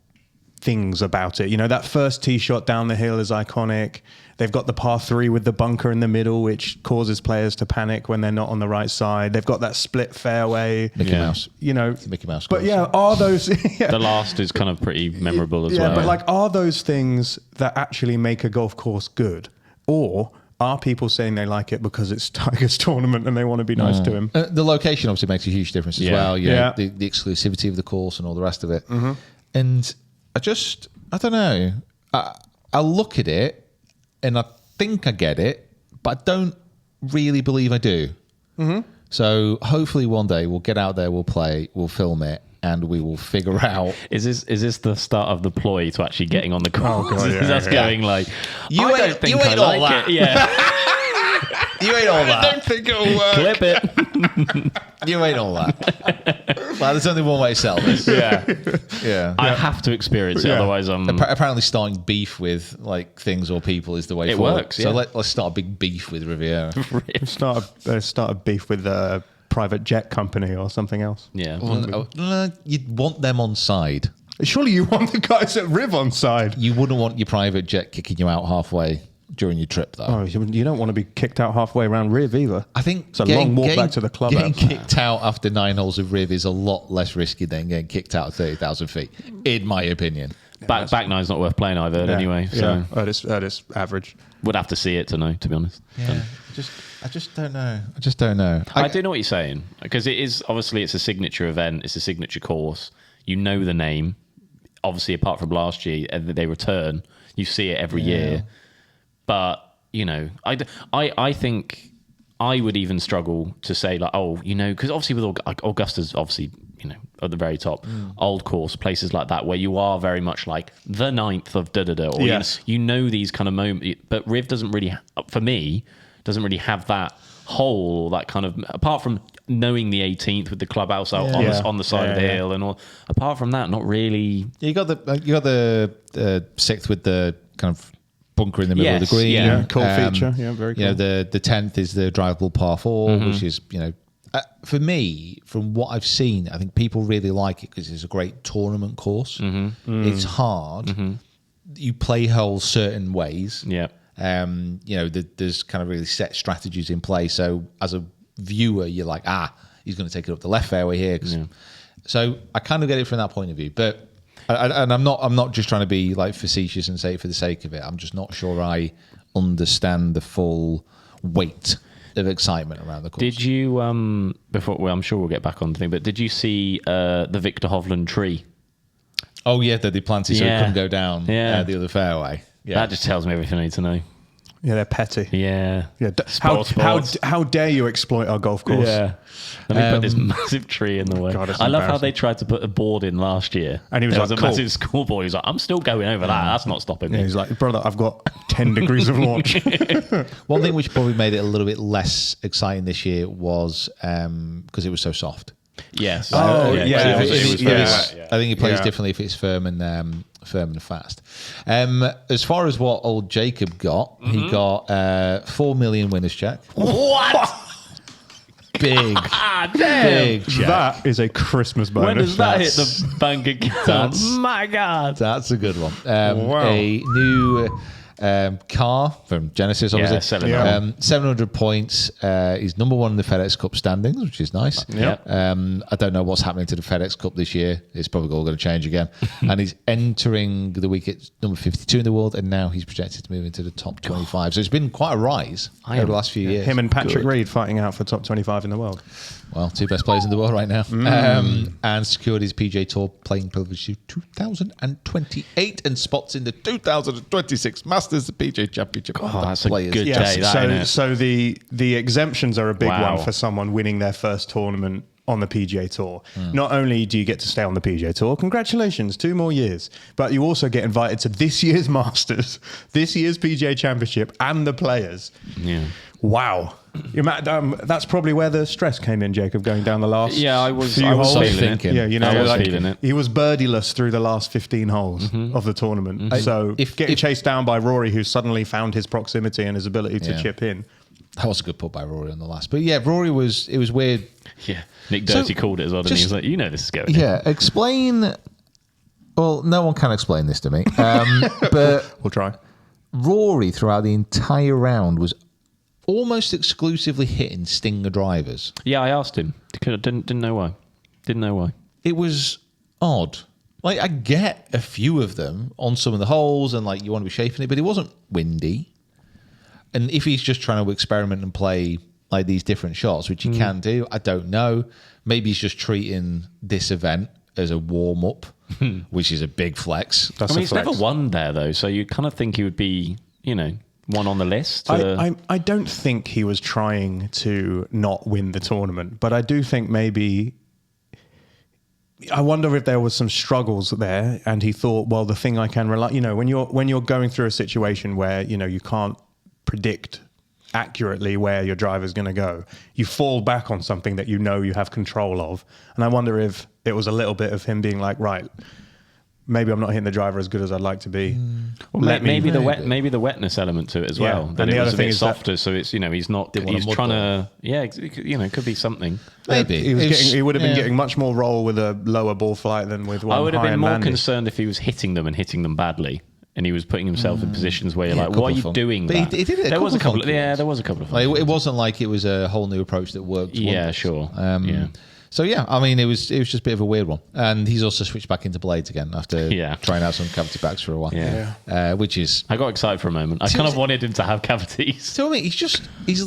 Speaker 3: things about it. That first tee shot down the hill is iconic. They've got the par 3 with the bunker in the middle, which causes players to panic when they're not on the right side. They've got that split fairway.
Speaker 2: Mickey Mouse.
Speaker 3: Mickey
Speaker 2: Mouse.
Speaker 3: But are those...
Speaker 4: The last is kind of pretty memorable as well.
Speaker 3: Yeah, but are those things that actually make a golf course good? Or are people saying they like it because it's Tiger's tournament and they want to be nice to him?
Speaker 2: The location obviously makes a huge difference as well. The exclusivity of the course and all the rest of it. And I don't know. I look at it and I think I get it, but I don't really believe I do. So hopefully one day we'll get out there, we'll play, we'll film it, and we will figure out.
Speaker 4: Is this the start of the ploy to actually getting on the course?
Speaker 3: God, yeah,
Speaker 4: That's
Speaker 3: yeah.
Speaker 4: going like,
Speaker 2: You
Speaker 4: I
Speaker 2: ain't-
Speaker 4: don't think
Speaker 2: you
Speaker 4: I
Speaker 2: ain't all
Speaker 4: like
Speaker 2: that.
Speaker 4: it. Yeah,
Speaker 2: You ain't all that.
Speaker 3: I don't think it'll work.
Speaker 4: clip it.
Speaker 2: You ain't all that. Well, there's only one way to sell this.
Speaker 4: Yeah,
Speaker 2: Yeah.
Speaker 4: I have to experience it,
Speaker 3: Yeah.
Speaker 4: otherwise I'm.
Speaker 2: Apparently, starting beef with like things or people is the way
Speaker 4: It
Speaker 2: forward.
Speaker 4: works,
Speaker 2: So
Speaker 4: yeah.
Speaker 2: let's start a big beef with Riviera.
Speaker 3: Start a beef with a private jet company or something else.
Speaker 4: Yeah,
Speaker 2: You'd want them on side.
Speaker 3: Surely you want the guys at Riv on side.
Speaker 2: You wouldn't want your private jet kicking you out halfway during your trip, though.
Speaker 3: Oh, you don't want to be kicked out halfway around Riv either.
Speaker 2: I think
Speaker 3: it's a long walk back to the
Speaker 2: Getting
Speaker 3: clubhouse.
Speaker 2: kicked out after 9 holes of Riv is a lot less risky than getting kicked out at 30,000 feet, in my opinion.
Speaker 4: back nine's not worth playing either. Anyway, so
Speaker 3: at its average.
Speaker 4: would have to see it to know. To be honest,
Speaker 2: I just don't know. I just don't know.
Speaker 4: I do know what you're saying, because it is obviously it's a signature event. It's a signature course. You know the name. Obviously, apart from last year, they return. You see it every year. But, you know, I think I would even struggle to say, like, oh, you know, because obviously with Augusta's obviously, you know, at the very top, old course, places like that, where you are very much like the 9th of da-da-da. Or,
Speaker 3: Yes.
Speaker 4: you know these kind of moments. But Riv doesn't really, for me, doesn't really have that hole or that kind of, apart from knowing the 18th with the clubhouse out on the side of the hill and all. Apart from that, not really.
Speaker 2: You got the 6th with the kind of bunker in the middle of the green.
Speaker 4: yeah.
Speaker 3: Cool feature. Yeah, very cool.
Speaker 2: You know, the 10th is the drivable par 4, which is, you know, for me, from what I've seen, I think people really like it because it's a great tournament course. It's hard. You play holes certain ways.
Speaker 4: Yeah.
Speaker 2: You know, there's kind of really set strategies in play. So as a viewer, you're like, he's going to take it up the left fairway here. So I kind of get it from that point of view. But and I'm not just trying to be like facetious and say it for the sake of it. I'm just not sure I understand the full weight of excitement around the course.
Speaker 4: Did you before? Well, I'm sure we'll get back on the thing. But did you see the Victor Hovland tree?
Speaker 2: Oh yeah, that they planted so it
Speaker 4: Yeah.
Speaker 2: couldn't go down
Speaker 4: Yeah.
Speaker 2: the other fairway. Yeah,
Speaker 4: That just tells me everything I need to know.
Speaker 3: Yeah, they're petty.
Speaker 4: Yeah.
Speaker 3: Yeah.
Speaker 4: Sports.
Speaker 3: How dare you exploit our golf course?
Speaker 4: Yeah. Let me put this massive tree in the way.
Speaker 3: God, it's
Speaker 4: I love how
Speaker 3: embarrassing.
Speaker 4: they tried to put a board in last year.
Speaker 3: And he was
Speaker 4: there
Speaker 3: like,
Speaker 4: was a
Speaker 3: "Cool."
Speaker 4: massive schoolboy. He was like, I'm still going over that. That's not stopping
Speaker 3: Yeah,
Speaker 4: me.
Speaker 3: he's like, brother, I've got 10 degrees of launch.
Speaker 2: one thing which probably made it a little bit less exciting this year was because it was so soft.
Speaker 4: Yes.
Speaker 3: Oh,
Speaker 4: yeah.
Speaker 3: yeah.
Speaker 4: It was very
Speaker 3: Yeah.
Speaker 4: wet, yeah.
Speaker 2: I think it plays
Speaker 3: Yeah.
Speaker 2: differently if it's firm and fast. As far as what old Jacob got, he got 4 million winners check.
Speaker 4: What?
Speaker 2: Big,
Speaker 4: Ah, damn.
Speaker 2: big check.
Speaker 3: That is a Christmas bonus.
Speaker 4: When does that hit
Speaker 2: That's-
Speaker 4: the bank account?
Speaker 2: that's-
Speaker 4: My God.
Speaker 2: That's a good one.
Speaker 3: Wow.
Speaker 2: A new car from Genesis, obviously.
Speaker 4: Yeah, selling
Speaker 3: that.
Speaker 2: 700 points. He's number 1 in the FedEx Cup standings, which is nice.
Speaker 4: Yeah.
Speaker 2: I don't know what's happening to the FedEx Cup this year. It's probably all going to change again. And he's entering the week at number 52 in the world, and now he's projected to move into the top 25. So it's been quite a rise over the last few years.
Speaker 3: Him and Patrick
Speaker 4: Good.
Speaker 3: Reed fighting out for top 25 in the world.
Speaker 2: Well, 2 best players in the world right now. And secured his PGA Tour playing privilege to 2028 and spots in the 2026 Masters PGA Championship.
Speaker 4: Oh,
Speaker 2: of the
Speaker 4: that's a
Speaker 2: players.
Speaker 4: good
Speaker 3: Yes.
Speaker 4: day, that, innit?
Speaker 3: So the exemptions are a big
Speaker 4: Wow.
Speaker 3: one for someone winning their first tournament on the PGA Tour. Not only do you get to stay on the PGA Tour, congratulations, 2 more years, but you also get invited to this year's Masters, this year's PGA Championship, and the Players.
Speaker 4: Yeah.
Speaker 3: Wow. That's probably where the stress came in, Jacob, going down the last
Speaker 4: Yeah, I was
Speaker 3: few holes.
Speaker 4: feeling
Speaker 2: thinking.
Speaker 4: it.
Speaker 3: Yeah, you know,
Speaker 4: I was
Speaker 3: like,
Speaker 4: feeling it.
Speaker 3: he was birdieless through the last 15 holes of the tournament. So getting chased down by Rory, who suddenly found his proximity and his ability to
Speaker 2: Yeah.
Speaker 3: chip in.
Speaker 2: That was a good putt by Rory on the last. But yeah, Rory it was weird.
Speaker 4: Yeah. Nick Dirty
Speaker 2: So,
Speaker 4: called it as well, didn't he? He
Speaker 2: just-
Speaker 4: was like, you know this is going in.
Speaker 2: Yeah, explain. Well, no one can explain this to me. But
Speaker 3: We'll try.
Speaker 2: Rory, throughout the entire round, was almost exclusively hitting stinger drivers.
Speaker 4: Yeah, I asked him. Didn't know why. Didn't know why.
Speaker 2: It was odd. Like, I get a few of them on some of the holes and, like, you want to be shaping it, but it wasn't windy. And if he's just trying to experiment and play, like, these different shots, which he can do, I don't know. Maybe he's just treating this event as a warm-up, which is a big flex.
Speaker 3: That's
Speaker 4: I mean,
Speaker 3: a
Speaker 4: he's
Speaker 3: flex.
Speaker 4: never won there, though, so you kind of think he would be, you know, one on the list?
Speaker 3: I don't think he was trying to not win the tournament, but I do think maybe. I wonder if there was some struggles there, and he thought, well, the thing I can rely, when you're going through a situation where you can't predict accurately where your driver's going to go, you fall back on something that you have control of. And I wonder if it was a little bit of him being like, right, maybe I'm not hitting the driver as good as I'd like to be.
Speaker 4: Well, maybe the wetness element to it as well. That
Speaker 3: and the
Speaker 4: it
Speaker 3: other
Speaker 4: was a
Speaker 3: thing
Speaker 4: bit
Speaker 3: is
Speaker 4: softer, so it's he's not. He's trying to. Yeah, it could be something.
Speaker 2: Maybe
Speaker 3: he would have been getting much more roll with a lower ball flight than with one.
Speaker 4: I would have
Speaker 3: high
Speaker 4: been
Speaker 3: and
Speaker 4: more
Speaker 3: landing.
Speaker 4: concerned if he was hitting them badly. And he was putting himself in positions where you're like, "Why are you doing
Speaker 2: but
Speaker 4: that?"
Speaker 2: He did it
Speaker 4: there was a couple.
Speaker 2: There
Speaker 4: was a couple of.
Speaker 2: Like, it wasn't like it was a whole new approach that worked.
Speaker 4: Yeah,
Speaker 2: wonders.
Speaker 4: sure.
Speaker 2: So I mean, it was just a bit of a weird one, and he's also switched back into blades again after trying out some cavity backs for a while. Which is
Speaker 4: I got excited for a moment. I kind of wanted him to have cavities.
Speaker 2: So I mean, he's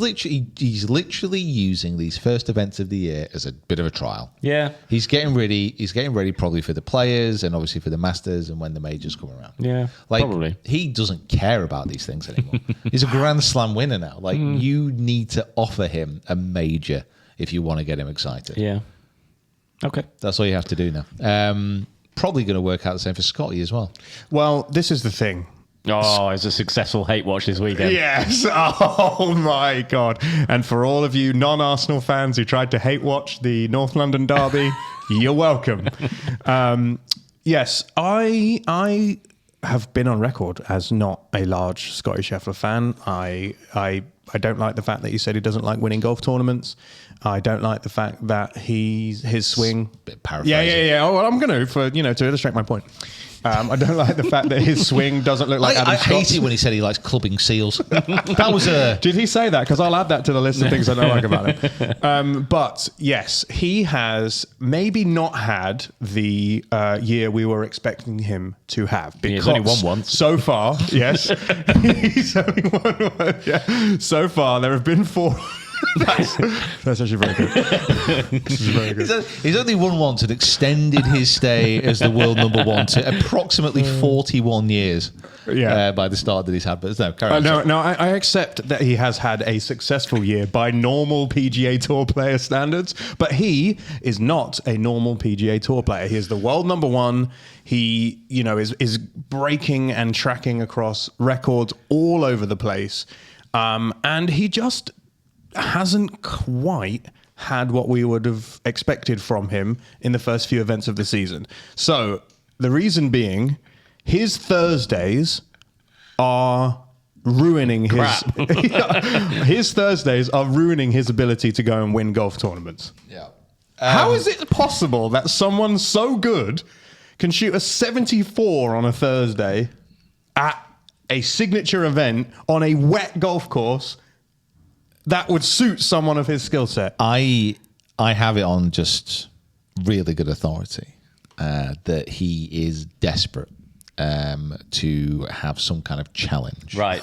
Speaker 2: literally using these first events of the year as a bit of a trial.
Speaker 4: Yeah,
Speaker 2: he's getting ready. He's getting ready probably for the players and obviously for the Masters and when the majors come around.
Speaker 4: Yeah, probably.
Speaker 2: He doesn't care about these things anymore. He's a Grand Slam winner now. Like you need to offer him a major if you want to get him excited.
Speaker 4: Yeah. Okay.
Speaker 2: That's all you have to do now. Probably going to work out the same for Scottie as well.
Speaker 3: Well, this is the thing.
Speaker 4: Oh, it's a successful hate watch this weekend.
Speaker 3: Yes. Oh, my God. And for all of you non-Arsenal fans who tried to hate watch the North London derby, you're welcome. Yes, I have been on record as not a large Scottie Scheffler fan. I don't like the fact that he said he doesn't like winning golf tournaments. I don't like the fact that his swing.
Speaker 2: Bit paraphrasing.
Speaker 3: Yeah. Oh, well, I'm going to illustrate my point. I don't like the fact that his swing doesn't look like Adam
Speaker 2: I
Speaker 3: Scott's.
Speaker 2: hate it when he said he likes clubbing seals. That was a.
Speaker 3: Did he say that? Because I'll add that to the list of things I don't like about him. But yes, he has maybe not had the year we were expecting him to have. Because
Speaker 4: he's only won once.
Speaker 3: So far, yes. He's only won once. Yeah. So far, there have been 4. That's actually very good. This is very good.
Speaker 2: He's only won once and extended his stay as the world number one to approximately 41 years by the start that he's had. But no, carry on.
Speaker 3: No, I accept that he has had a successful year by normal PGA Tour player standards, but he is not a normal PGA Tour player. He is the world number one. He, is breaking and tracking across records all over the place. And he just hasn't quite had what we would have expected from him in the first few events of the season. So the reason being, his Thursdays are ruining his Thursdays are ruining his ability to go and win golf tournaments.
Speaker 2: Yeah.
Speaker 3: How is it possible that someone so good can shoot a 74 on a Thursday at a signature event on a wet golf course that would suit someone of his skill set?
Speaker 2: I have it on just really good authority that he is desperate to have some kind of challenge.
Speaker 4: Right.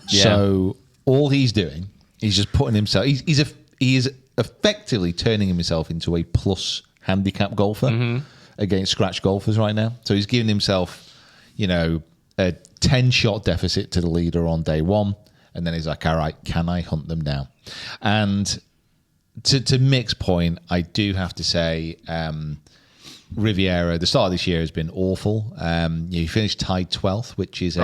Speaker 4: Yeah.
Speaker 2: So all he's doing, he's just putting himself. He is effectively turning himself into a plus handicap golfer against scratch golfers right now. So he's giving himself, a 10-shot deficit to the leader on day one. And then he's like, all right, can I hunt them down? And to Mick's point, I do have to say, Riviera, the start of this year has been awful. He finished tied 12th, which is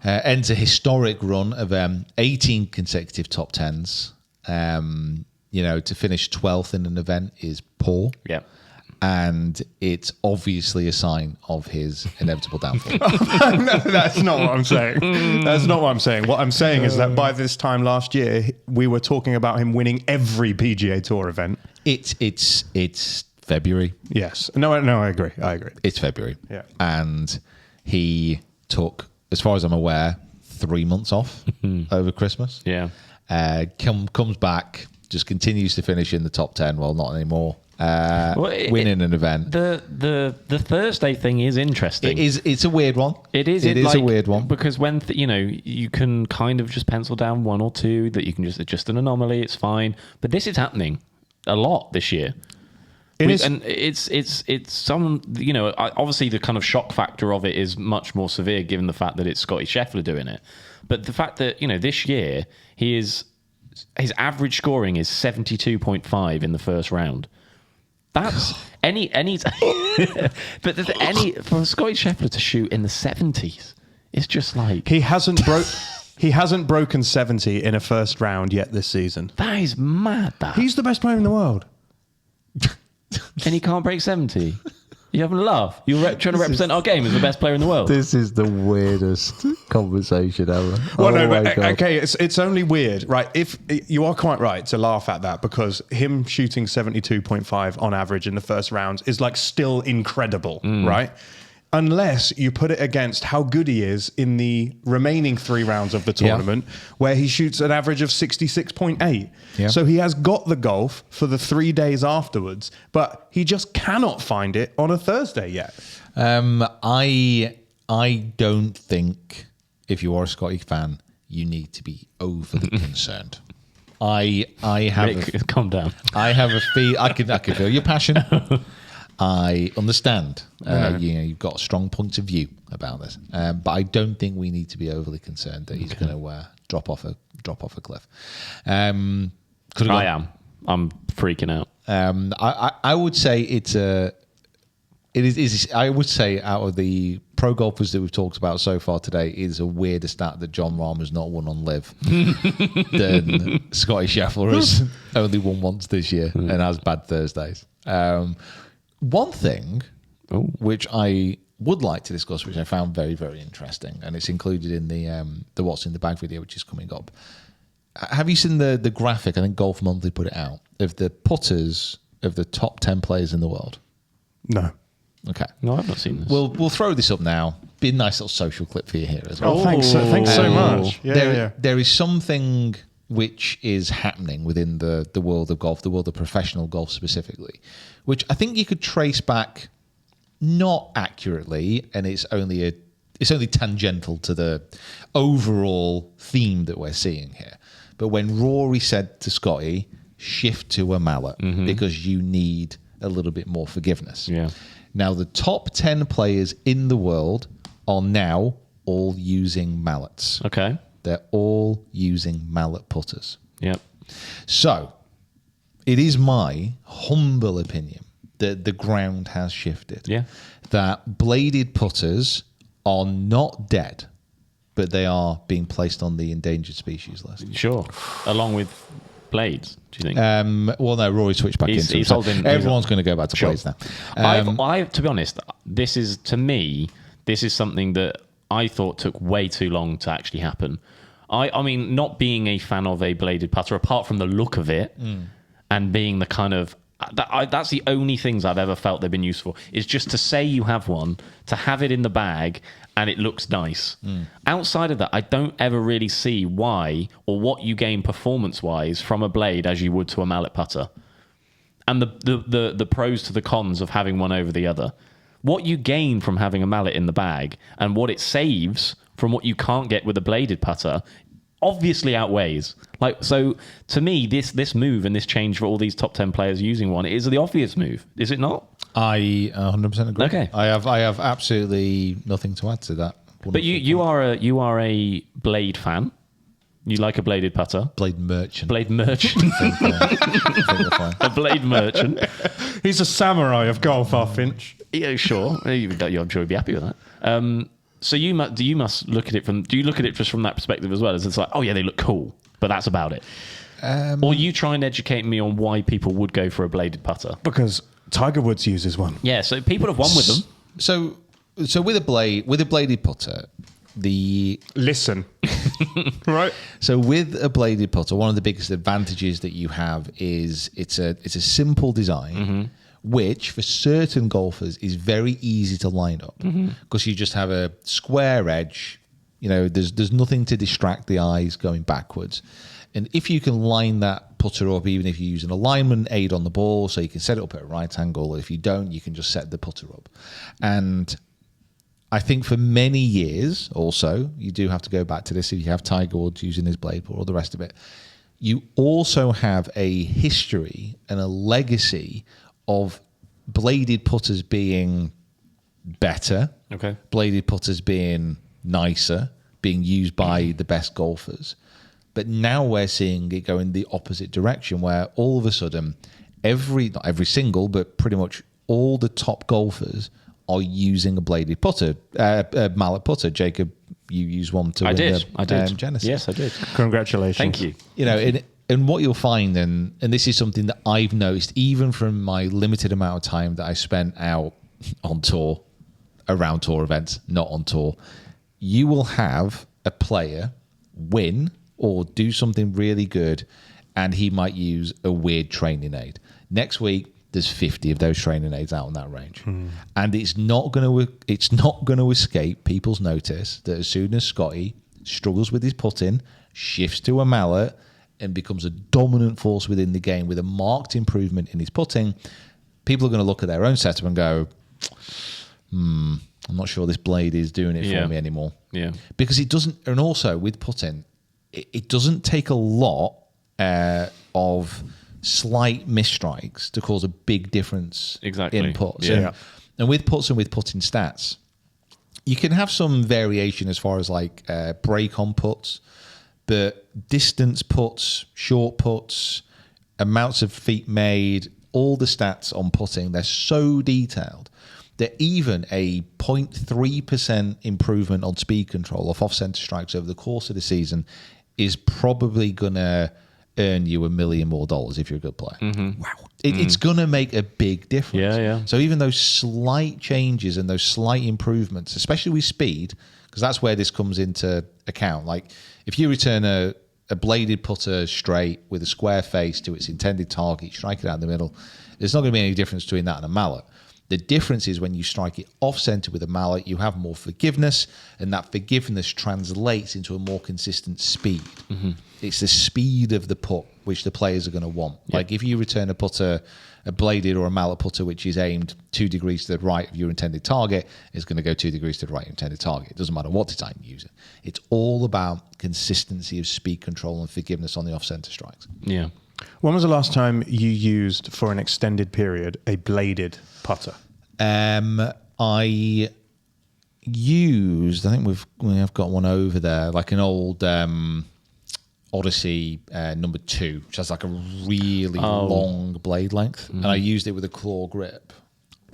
Speaker 2: ends a historic run of 18 consecutive top 10s. To finish 12th in an event is poor.
Speaker 4: Yeah.
Speaker 2: And it's obviously a sign of his inevitable downfall.
Speaker 3: No, that's not what I'm saying. That's not what I'm saying. What I'm saying is that by this time last year, we were talking about him winning every PGA Tour event.
Speaker 2: It's February.
Speaker 3: Yes. No, I agree.
Speaker 2: It's February.
Speaker 3: Yeah.
Speaker 2: And he took, as far as I'm aware, 3 months off over Christmas.
Speaker 4: Yeah.
Speaker 2: Comes back, just continues to finish in the top 10. Well, not anymore. Winning an event.
Speaker 4: The Thursday thing is interesting.
Speaker 2: It's a weird one.
Speaker 4: It is
Speaker 2: a weird one
Speaker 4: because when you can kind of just pencil down one or two that you can just adjust an anomaly. It's fine, but this is happening a lot this year. And it's some, obviously the kind of shock factor of it is much more severe given the fact that it's Scottie Scheffler doing it. But the fact that, this year his average scoring is 72.5 in the first round. That's any but for Scottie Scheffler to shoot in the 70s, it's just like
Speaker 3: He hasn't broken 70 in a first round yet this season.
Speaker 4: that is mad.
Speaker 3: He's the best player in the world.
Speaker 4: And he can't break 70. You having a laugh? You're trying to represent our game as the best player in the world.
Speaker 2: This is the weirdest conversation ever.
Speaker 3: Well, no, but okay, it's only weird, right? If you are quite right to laugh at that, because him shooting 72.5 on average in the first round is like still incredible, right? Unless you put it against how good he is in the remaining 3 rounds of the tournament, where he shoots an average of 66.8.
Speaker 2: Yeah.
Speaker 3: So he has got the golf for the 3 days afterwards, but he just cannot find it on a Thursday yet.
Speaker 2: I don't think if you are a Scotty fan, you need to be overly concerned. I have
Speaker 4: Rick, calm down.
Speaker 2: I have a feel. I can feel your passion. I understand. You've got strong points of view about this, but I don't think we need to be overly concerned that he's going to drop off a cliff. I'm
Speaker 4: freaking out.
Speaker 2: I would say I would say out of the pro golfers that we've talked about so far today, it is a weirder stat that John Rahm has not won on Live than Scottie Scheffler has only won once this year and has bad Thursdays. One thing which I would like to discuss, which I found very, very interesting, and it's included in the What's in the Bag video, which is coming up. Have you seen the graphic? I think Golf Monthly put it out of the putters of the top 10 players in the world.
Speaker 3: No.
Speaker 2: Okay.
Speaker 4: No, I've not seen this.
Speaker 2: We'll throw this up now. Be a nice little social clip for you here as well.
Speaker 3: Oh, thanks so much.
Speaker 2: There is something which is happening within the world of golf, the world of professional golf specifically, which I think you could trace back not accurately, and it's only tangential to the overall theme that we're seeing here. But when Rory said to Scotty, shift to a mallet because you need a little bit more forgiveness.
Speaker 4: Yeah.
Speaker 2: Now, the top 10 players in the world are now all using mallets.
Speaker 4: Okay.
Speaker 2: They're all using mallet putters.
Speaker 4: Yep.
Speaker 2: So, it is my humble opinion that the ground has shifted.
Speaker 4: Yeah.
Speaker 2: That bladed putters are not dead, but they are being placed on the endangered species list.
Speaker 4: Sure. Along with blades, do you think?
Speaker 2: Well, no, Rory switched back into it. So everyone's going to go back to blades now.
Speaker 4: To be honest, this is something that I thought took way too long to actually happen. I mean, not being a fan of a bladed putter, apart from the look of it, and being the kind of... that's the only things I've ever felt they've been useful, is just to say you have one, to have it in the bag, and it looks nice. Outside of that, I don't ever really see why or what you gain performance-wise from a blade as you would to a mallet putter. And the pros to the cons of having one over the other. What you gain from having a mallet in the bag and what it saves from what you can't get with a bladed putter obviously outweighs. So to me, this move and this change for all these top 10 players using one is the obvious move, is it not?
Speaker 2: I 100% agree.
Speaker 4: Okay.
Speaker 2: I have absolutely nothing to add to that.
Speaker 4: But you are a blade fan. You like a bladed putter.
Speaker 2: Blade merchant.
Speaker 4: Blade merchant. A blade merchant.
Speaker 3: He's a samurai of golf, our Finch.
Speaker 4: Yeah, sure. I'm sure you'd be happy with that. So you must look at it from... Do you look at it just from that perspective as well? As it's like, oh yeah, they look cool, but that's about it. Or you try and educate me on why people would go for a bladed putter?
Speaker 3: Because Tiger Woods uses one.
Speaker 4: Yeah, so people have won with them.
Speaker 2: So with a bladed putter,
Speaker 3: Listen. Right.
Speaker 2: So with a bladed putter, one of the biggest advantages that you have is it's a simple design, which for certain golfers is very easy to line up because you just have a square edge. You know, there's nothing to distract the eyes going backwards. And if you can line that putter up, even if you use an alignment aid on the ball, so you can set it up at a right angle. If you don't, you can just set the putter up. And I think for many years also, you do have to go back to this, if you have Tiger Woods using his blade pull or the rest of it, you also have a history and a legacy of bladed putters being better,
Speaker 4: Okay.
Speaker 2: bladed putters being nicer, being used by the best golfers. But now we're seeing it go in the opposite direction, where all of a sudden, not every single, but pretty much all the top golfers are using a bladed putter, a mallet putter. Jacob, you use one to win the Genesis.
Speaker 4: Yes, I did.
Speaker 3: Congratulations.
Speaker 4: Thank you.
Speaker 2: You know, and what you'll find, and this is something that I've noticed, even from my limited amount of time that I spent out on tour, around tour events, not on tour, you will have a player win or do something really good, and he might use a weird training aid. Next week, there's 50 of those training aids out on that range, and it's not going to escape people's notice that as soon as Scotty struggles with his putting, shifts to a mallet, and becomes a dominant force within the game with a marked improvement in his putting, people are going to look at their own setup and go, I'm not sure this blade is doing it for me anymore.
Speaker 4: Yeah.
Speaker 2: Because it doesn't, and also with putting, it doesn't take a lot of slight misstrikes to cause a big difference in putts.
Speaker 4: Yeah.
Speaker 2: And with putts and with putting stats, you can have some variation as far as like break on putts, but distance putts, short putts, amounts of feet made, all the stats on putting, they're so detailed that even a 0.3% improvement on speed control off off-center strikes over the course of the season is probably going to earn you $1 million more if you're a good player. Wow. It's going to make a big difference.
Speaker 4: Yeah.
Speaker 2: So even those slight changes and those slight improvements, especially with speed, because that's where this comes into account. Like if you return a bladed putter straight with a square face to its intended target, strike it out in the middle, there's not going to be any difference between that and a mallet. The difference is when you strike it off-center with a mallet, you have more forgiveness, and that forgiveness translates into a more consistent speed. It's the speed of the putt which the players are going to want.
Speaker 4: Yeah.
Speaker 2: Like if you return a putter, a bladed or a mallet putter which is aimed 2 degrees to the right of your intended target, it's going to go 2 degrees to the right of your intended target. It doesn't matter what design you use it. It's all about consistency of speed control and forgiveness on the off-center strikes.
Speaker 4: Yeah.
Speaker 3: When was the last time you used, for an extended period, a bladed putter?
Speaker 2: I used, I think we have got one over there, like an old Odyssey number 2, which has like a really long blade length, and I used it with a claw grip,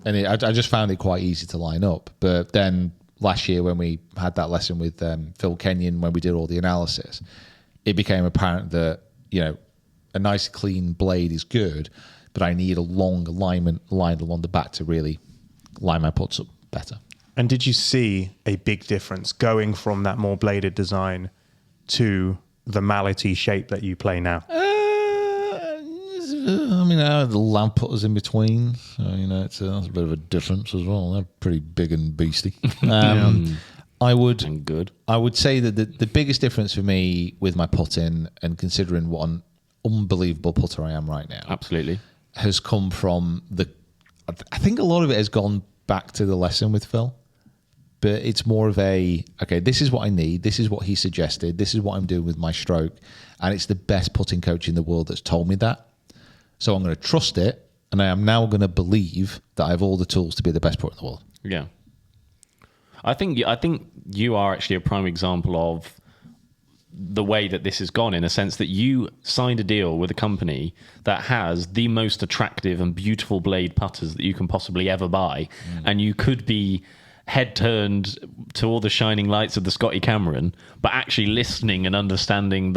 Speaker 2: and I just found it quite easy to line up. But then last year when we had that lesson with Phil Kenyon, when we did all the analysis, it became apparent that, you know, a nice clean blade is good, but I need a long alignment line along the back to really line my putts up better.
Speaker 3: And did you see a big difference going from that more bladed design to the mallety shape that you play now?
Speaker 2: I mean, I had the lamp putters in between, so, you know, that's a bit of a difference as well. They're pretty big and beasty. I would say that the biggest difference for me with my putting, and considering what an unbelievable putter I am right now,
Speaker 4: Absolutely.
Speaker 2: has come from I think a lot of it has gone back to the lesson with Phil, but it's more of okay, this is what I need, this is what he suggested, this is what I'm doing with my stroke, and it's the best putting coach in the world that's told me that. So I'm going to trust it, and I am now going to believe that I have all the tools to be the best putter in the world.
Speaker 4: Yeah. I think you are actually a prime example of the way that this has gone, in a sense that you signed a deal with a company that has the most attractive and beautiful blade putters that you can possibly ever buy. And you could be head turned to all the shining lights of the Scottie Cameron, but actually listening and understanding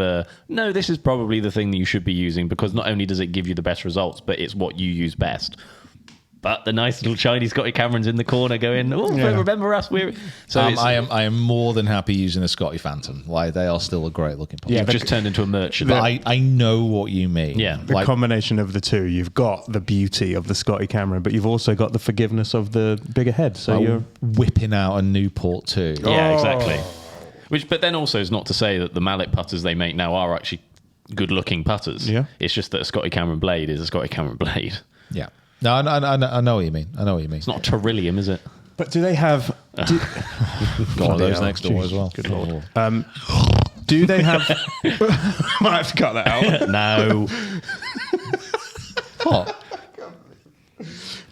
Speaker 4: no, this is probably the thing that you should be using, because not only does it give you the best results, but it's what you use best. But the nice little shiny Scottie Cameron's in the corner going, remember us?
Speaker 2: I am more than happy using a Scottie Phantom. Like, they are still a great looking putter.
Speaker 4: You've just turned into a merchant.
Speaker 2: But I know what you mean.
Speaker 4: Yeah.
Speaker 3: The combination of the two, you've got the beauty of the Scottie Cameron, but you've also got the forgiveness of the bigger head. So you're
Speaker 2: whipping out a Newport too.
Speaker 4: Yeah, exactly. But then also is not to say that the mallet putters they make now are actually good looking putters.
Speaker 3: Yeah.
Speaker 4: It's just that a Scottie Cameron blade is a Scottie Cameron blade.
Speaker 2: Yeah. No, I know what you mean.
Speaker 4: It's not Terillium, is it?
Speaker 3: But do they have...
Speaker 2: Got one of those next door as well.
Speaker 3: Good Lord. Do they have... Might have to cut that out.
Speaker 4: No.
Speaker 2: What?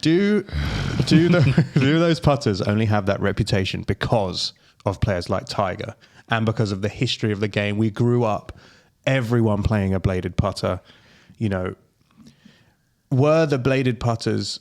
Speaker 3: Do those putters only have that reputation because of players like Tiger and because of the history of the game? We grew up, everyone playing a bladed putter. You know, were the bladed putters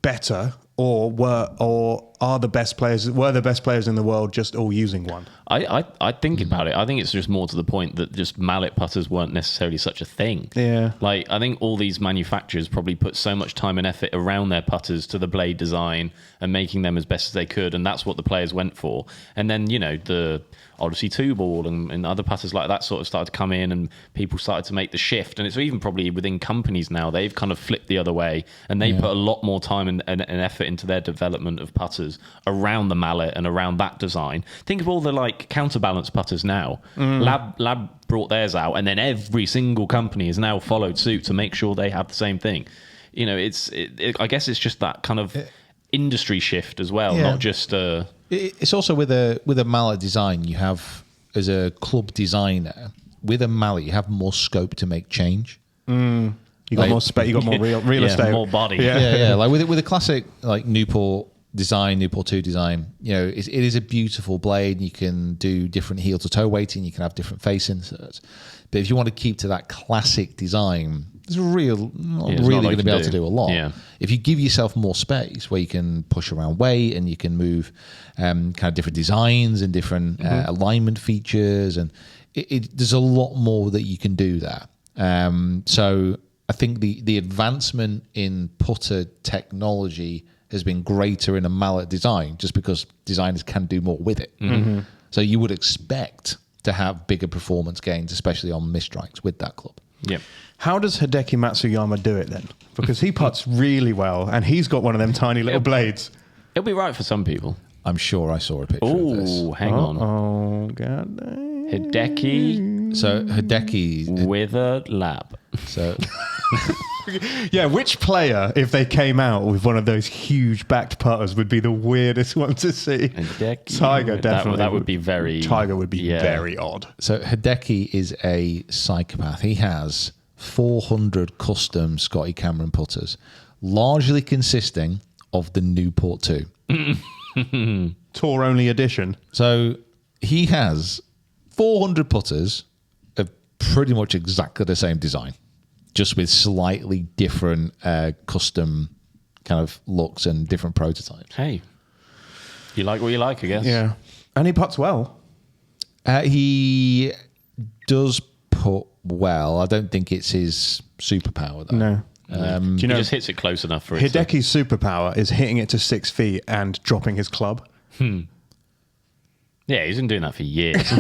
Speaker 3: better, or were the best players in the world just all using one?
Speaker 4: I think about it. I think it's just more to the point that just mallet putters weren't necessarily such a thing.
Speaker 3: Yeah.
Speaker 4: Like, I think all these manufacturers probably put so much time and effort around their putters to the blade design and making them as best as they could, and that's what the players went for. And then, you know, the Odyssey 2 ball and other putters like that sort of started to come in, and people started to make the shift. And it's even probably within companies now, they've kind of flipped the other way, and they put a lot more time and effort into their development of putters around the mallet and around that design. Think of all the like counterbalance putters now. Lab brought theirs out, and then every single company has now followed suit to make sure they have the same thing. You know, I guess it's just that kind of industry shift as well, not just
Speaker 2: It's also with a mallet design, you have, as a club designer, with a mallet, you have more scope to make change.
Speaker 3: You got more space, you got more real estate,
Speaker 4: more body.
Speaker 2: Yeah. Like with a classic like Newport design, Newport 2 design, you know, it is a beautiful blade. You can do different heel to toe weighting. You can have different face inserts. But if you want to keep to that classic design, there's not really going to be able to do a lot.
Speaker 4: Yeah.
Speaker 2: If you give yourself more space where you can push around weight and you can move kind of different designs and different alignment features, and there's a lot more that you can do there. So I think the advancement in putter technology has been greater in a mallet design just because designers can do more with it. So you would expect to have bigger performance gains, especially on misstrikes with that club.
Speaker 4: Yep.
Speaker 3: How does Hideki Matsuyama do it then? Because he putts really well, and he's got one of them tiny little blades.
Speaker 4: It'll be right for some people.
Speaker 2: I'm sure I saw a picture of this.
Speaker 4: Oh, hang on.
Speaker 3: Oh, God damn.
Speaker 4: Hideki
Speaker 2: So Hideki,
Speaker 4: with a lab.
Speaker 2: so
Speaker 3: Yeah, which player, if they came out with one of those huge backed putters, would be the weirdest one to see?
Speaker 4: Hideki.
Speaker 3: Tiger definitely.
Speaker 4: That would be very...
Speaker 3: Tiger would be very odd.
Speaker 2: So Hideki is a psychopath. He has 400 custom Scottie Cameron putters, largely consisting of the Newport 2.
Speaker 3: Tour only edition.
Speaker 2: So he has 400 putters of pretty much exactly the same design, just with slightly different custom kind of looks and different prototypes.
Speaker 4: Hey, you like what you like, I guess.
Speaker 3: Yeah. And he putts well.
Speaker 2: He does put well. I don't think it's his superpower, though.
Speaker 3: No.
Speaker 4: Do you know, he just hits it close enough for it.
Speaker 3: Hideki's superpower is hitting it to 6 feet and dropping his club.
Speaker 4: Yeah, he's been doing that for years.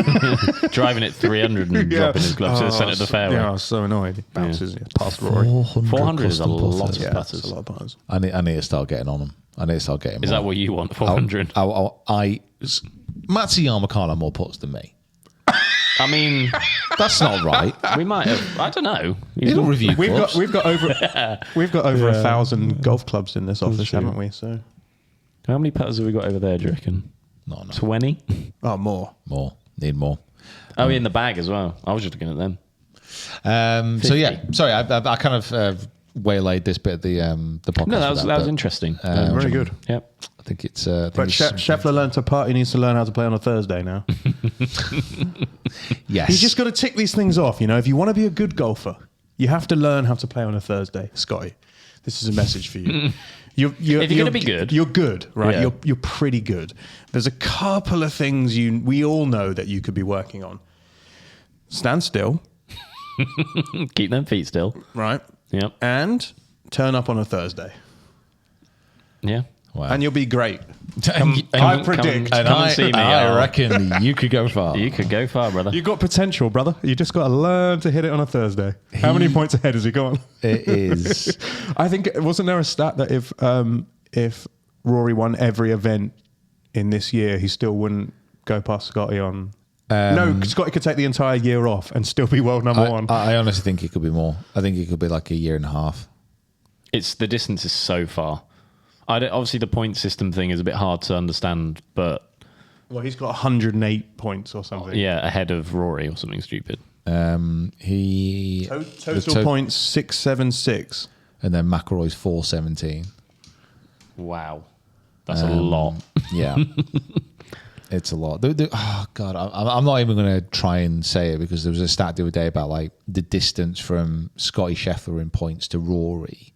Speaker 4: Driving it 300 and dropping his glove to the centre of the fairway.
Speaker 3: Yeah, I was so annoyed. It bounces past Rory.
Speaker 4: 400 is a
Speaker 2: custom
Speaker 4: lot
Speaker 2: putters.
Speaker 4: of
Speaker 3: Yeah,
Speaker 4: putters.
Speaker 3: it's a lot of putters.
Speaker 2: I need to start getting on them. I need to start getting
Speaker 4: Is
Speaker 2: more.
Speaker 4: that what you want, 400?
Speaker 2: Matsuyama can't have more putts than me.
Speaker 4: I mean,
Speaker 2: That's not right.
Speaker 4: we might have... I don't know.
Speaker 2: You don't review clubs.
Speaker 3: We've got over 1,000 golf clubs in this office, haven't we? So
Speaker 4: How many putters have we got over there, do you reckon?
Speaker 2: No.
Speaker 4: 20?
Speaker 3: more.
Speaker 2: More. Need more.
Speaker 4: Oh, in the bag as well. I was just looking at them.
Speaker 2: So yeah, sorry, I kind of waylaid this bit of the podcast.
Speaker 4: No, that
Speaker 2: with
Speaker 4: was
Speaker 2: but
Speaker 4: interesting.
Speaker 3: Very good.
Speaker 4: Yep.
Speaker 2: I think it's.
Speaker 3: But Scheffler learned to putt. He needs to learn how to play on a Thursday now.
Speaker 2: yes.
Speaker 3: You just got to tick these things off. You know, if you want to be a good golfer, you have to learn how to play on a Thursday. Scotty, this is a message for you. If
Speaker 4: you're gonna be good.
Speaker 3: you're good, right?
Speaker 4: Yeah.
Speaker 3: You're pretty good. There's a couple of things we all know that you could be working on. Stand still,
Speaker 4: Keep them feet still.
Speaker 3: right?
Speaker 4: Yep.
Speaker 3: And turn up on a Thursday,
Speaker 4: Yeah.
Speaker 2: Wow.
Speaker 3: and you'll be great.
Speaker 2: I
Speaker 3: predict.
Speaker 4: Come and see me.
Speaker 2: I reckon you could go far.
Speaker 4: You could go far, brother.
Speaker 3: You've got potential, brother. You just got to learn to hit it on a Thursday. How many points ahead has he gone?
Speaker 2: It is.
Speaker 3: I think, wasn't there a stat that if Rory won every event in this year, he still wouldn't go past Scotty on... no, Scotty could take the entire year off and still be world number one.
Speaker 2: I honestly think it could be more. I think it could be like a year and a half.
Speaker 4: It's the distance is so far. Obviously, the point system thing is a bit hard to understand, but
Speaker 3: Well, he's got 108 points or something.
Speaker 4: yeah, ahead of Rory or something stupid.
Speaker 2: He
Speaker 3: Total points 676.
Speaker 2: and then McIlroy's 417.
Speaker 4: Wow. That's a lot.
Speaker 2: Yeah. It's a lot. Oh, God. I'm not even going to try and say it because there was a stat the other day about like the distance from Scottie Scheffler in points to Rory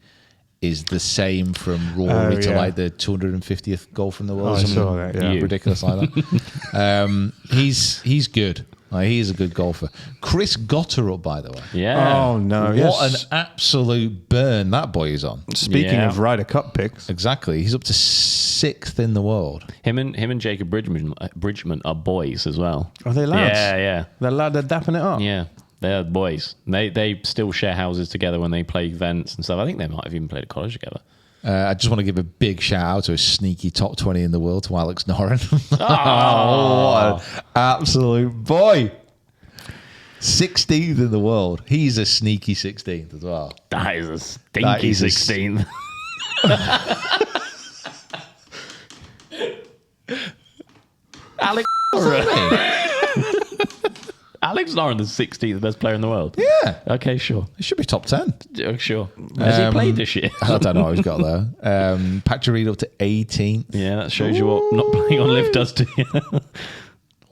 Speaker 2: is the same from Rory to like the 250th golfer in the world.
Speaker 3: I saw that, yeah.
Speaker 2: Ridiculous like that. He's good. Like, he is a good golfer. Chris Gotterup, by the way.
Speaker 4: Yeah.
Speaker 3: Oh, no.
Speaker 2: What an absolute burn that boy is on.
Speaker 3: Speaking of Ryder Cup picks.
Speaker 2: Exactly. He's up to 6th in the world.
Speaker 4: Him and Jacob Bridgman are boys as well.
Speaker 3: Are they lads?
Speaker 4: Yeah.
Speaker 3: They're dapping it up.
Speaker 4: Yeah. They're boys. They still share houses together when they play events and stuff. I think they might have even played at college together.
Speaker 2: I just want to give a big shout out to a sneaky top 20 in the world to Alex Noren. Oh, what an absolute boy. 16th in the world. He's a sneaky 16th as well.
Speaker 4: That is a stinky 16th. Alex Alex Noren, the 16th best player in the world.
Speaker 2: Yeah.
Speaker 4: Okay, sure.
Speaker 2: It should be top 10.
Speaker 4: Oh, sure. Has he played this year?
Speaker 2: I don't know what he's got there. Patrick Reed up to 18th.
Speaker 4: Yeah, that shows you what not playing on Live does to you.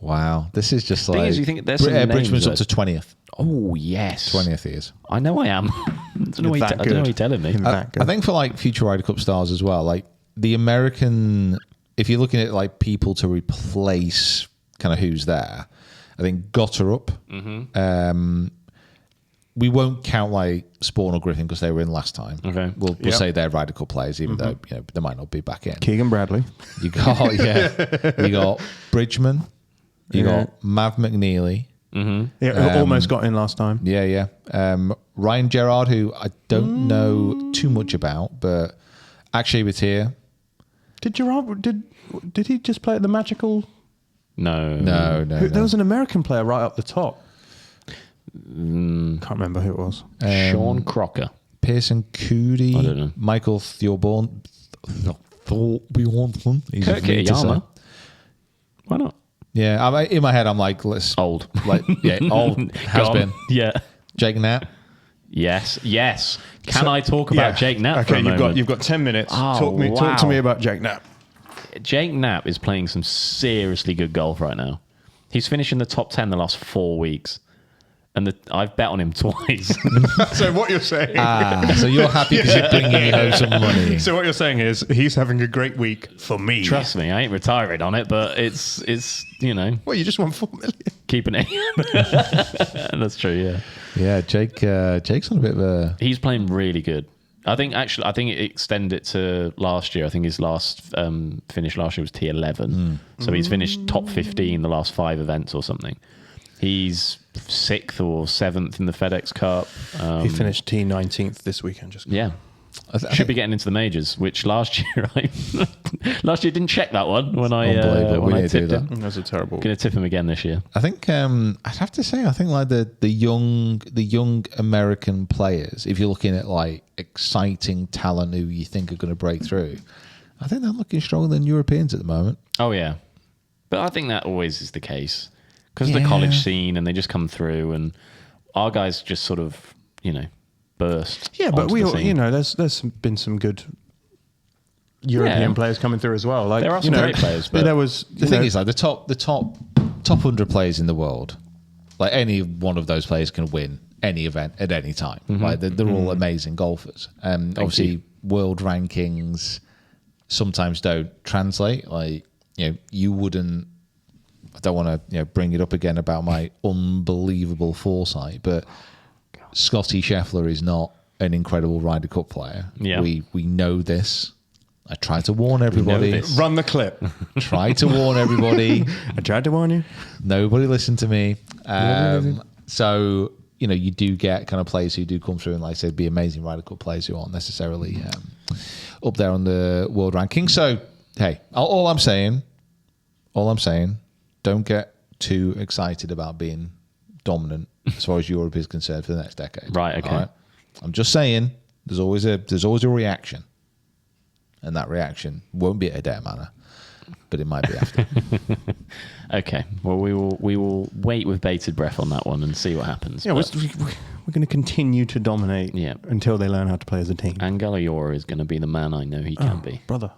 Speaker 2: Wow. This is just like...
Speaker 4: Thing is, you think there's some
Speaker 2: Bridgman's up
Speaker 4: names
Speaker 2: to 20th.
Speaker 4: Oh, yes.
Speaker 2: 20th he is.
Speaker 4: I know I am. I don't know what you're telling me.
Speaker 2: I think for like future Ryder Cup stars as well, like the American... If you're looking at like people to replace kind of who's there, I think Gotterup. We won't count like Spawn or Griffin because they were in last time.
Speaker 4: Okay.
Speaker 2: We'll say they're Ryder Cup players, even though they might not be back in.
Speaker 3: Keegan Bradley.
Speaker 2: You got you got Bridgman. You got Mav McNeely.
Speaker 3: Yeah, almost got in last time.
Speaker 2: Yeah. Ryan Gerrard, who I don't know too much about, but actually was here.
Speaker 3: Did Gerard? Did he just play at the Magical?
Speaker 4: No.
Speaker 3: There was an American player right up the top. Can't remember who it was.
Speaker 4: Sean Crocker.
Speaker 2: Pearson Coody.
Speaker 4: I don't know.
Speaker 2: Michael Thorbjorn. He's
Speaker 4: Kirk Kitayama. Why not?
Speaker 2: Yeah, in my head, I'm like,
Speaker 4: Old.
Speaker 2: Old has
Speaker 4: Gone.
Speaker 2: been.
Speaker 4: Yeah.
Speaker 2: Jake Knapp.
Speaker 4: Yes. Can I talk about Jake Knapp for a moment?
Speaker 3: you've got 10 minutes.
Speaker 4: Oh,
Speaker 3: Talk to me about Jake Knapp.
Speaker 4: Jake Knapp is playing some seriously good golf right now. He's finished in the top 10 the last 4 weeks. And I've bet on him twice.
Speaker 3: So what you're saying...
Speaker 2: So you're happy because you're bringing me home some money.
Speaker 3: So what you're saying is he's having a great week for me.
Speaker 4: Trust me, I ain't retiring on it, but it's you know...
Speaker 3: Well, you just won 4 million.
Speaker 4: Keeping it. That's true, yeah.
Speaker 2: Yeah, Jake's on a bit of a...
Speaker 4: He's playing really good. I think it extended it to last year. I think his last finish last year was T11. So he's finished top 15 the last 5 events or something. He's 6th or 7th in the FedEx Cup.
Speaker 3: He finished T19th this weekend.
Speaker 4: Yeah. Should be getting into the majors, which last year didn't check that one when I tipped him.
Speaker 3: That's a terrible.
Speaker 4: Going to tip him again this year.
Speaker 2: I think I'd have to say I think like the young American players, if you're looking at like exciting talent who you think are going to break through, I think they're looking stronger than Europeans at the moment.
Speaker 4: Oh yeah, but I think that always is the case because of the college scene and they just come through and our guys just sort of burst.
Speaker 3: Yeah, but there's been some good European players coming through as well. Like
Speaker 4: there are some great players, but
Speaker 3: there was
Speaker 2: the thing is like the top 100 players in the world, like any one of those players can win any event at any time. Like they're all amazing golfers. Obviously, world rankings sometimes don't translate. Like you wouldn't. I don't want to bring it up again about my unbelievable foresight, but Scottie Scheffler is not an incredible Ryder Cup player.
Speaker 4: Yeah.
Speaker 2: We know this. I try to warn everybody.
Speaker 3: Run the clip.
Speaker 2: Try to warn everybody.
Speaker 3: I tried to warn you.
Speaker 2: Nobody listened to me. So, you do get kind of players who do come through and, like I said, be amazing Ryder Cup players who aren't necessarily up there on the world ranking. So, hey, all I'm saying, don't get too excited about being dominant as far as Europe is concerned for the next decade.
Speaker 4: Right, okay.
Speaker 2: All right? I'm just saying there's always a reaction. And that reaction won't be at a dare manner, but it might be after.
Speaker 4: Okay. Well, we will wait with bated breath on that one and see what happens.
Speaker 3: Yeah,
Speaker 4: but
Speaker 3: we We're going to continue to dominate until they learn how to play as a team.
Speaker 4: And Gallagher is going to be the man I know he can be.
Speaker 3: Brother.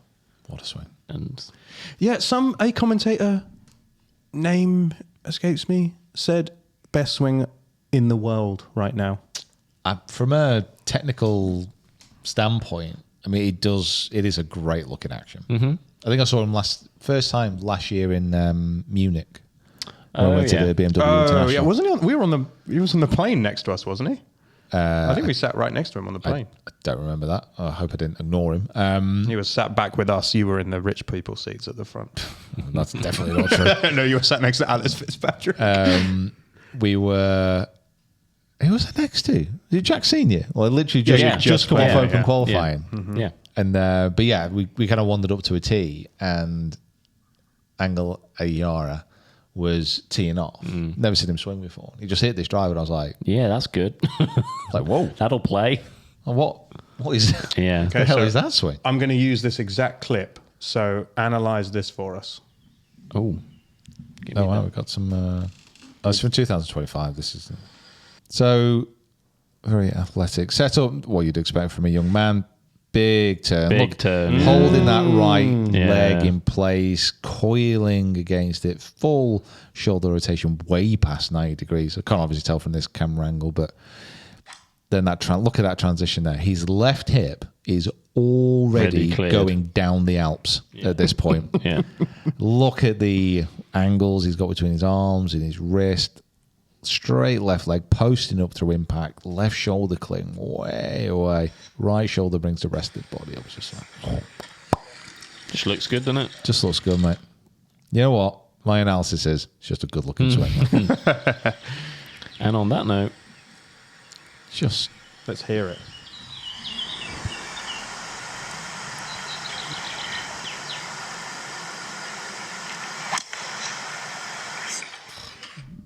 Speaker 2: What a swing.
Speaker 4: And
Speaker 3: Yeah, a commentator, name escapes me, said best swing in the world right now.
Speaker 2: From a technical standpoint, I mean, it is a great looking action. Mm-hmm. I think I saw him first time last year in Munich. When I went to the BMW International.
Speaker 3: Yeah, wasn't he? He was on the plane next to us, wasn't he? I think we sat right next to him on the plane.
Speaker 2: I don't remember that. I hope I didn't ignore him.
Speaker 3: He was sat back with us. You were in the rich people seats at the front.
Speaker 2: That's definitely not true.
Speaker 3: No, you were sat next to Alice Fitzpatrick.
Speaker 2: We were. Who was I next to? Was it Jack Senior? Well, literally just come off open qualifying.
Speaker 4: Yeah. Mm-hmm. Yeah.
Speaker 2: And but yeah, we kind of wandered up to a tee, and Angel Ayara was teeing off. Never seen him swing before. He just hit this drive, and I was like,
Speaker 4: yeah, that's good.
Speaker 2: like, whoa,
Speaker 4: that'll play.
Speaker 2: What is?
Speaker 4: Yeah.
Speaker 2: What the hell is that swing?
Speaker 3: I'm going to use this exact clip. So analyze this for us.
Speaker 2: Oh, wow, we've got some. It's from 2025. This is so very athletic setup. What you'd expect from a young man. Big turn. Holding that right leg in place, coiling against it, full shoulder rotation, way past 90 degrees. I can't obviously tell from this camera angle, but then look at that transition there. His left hip is already going down the Alps at this point.
Speaker 4: Yeah.
Speaker 2: Look at the angles he's got between his arms and his wrist. Straight left leg posting up through impact, left shoulder cling way away, right shoulder brings the rest of the body up. Just like,
Speaker 4: just looks good, doesn't it?
Speaker 2: Just looks good, mate. You know what? My analysis is it's just a good looking swing.
Speaker 4: And on that note,
Speaker 3: let's hear it.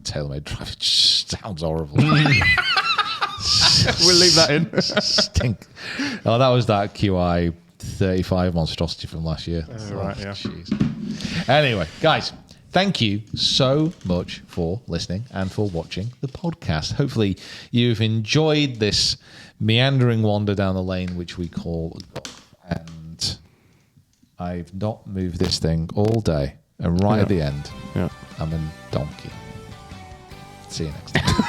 Speaker 2: TaylorMade drive. It sounds horrible.
Speaker 3: We'll leave that in.
Speaker 2: Stink. Oh, that was that QI 35 monstrosity from last year.
Speaker 3: Right, yeah.
Speaker 2: Jeez. Anyway, guys, thank you so much for listening and for watching the podcast. Hopefully you've enjoyed this meandering wander down the lane, which we call golf. And I've not moved this thing all day. And at the end, I'm a donkey. See you next time.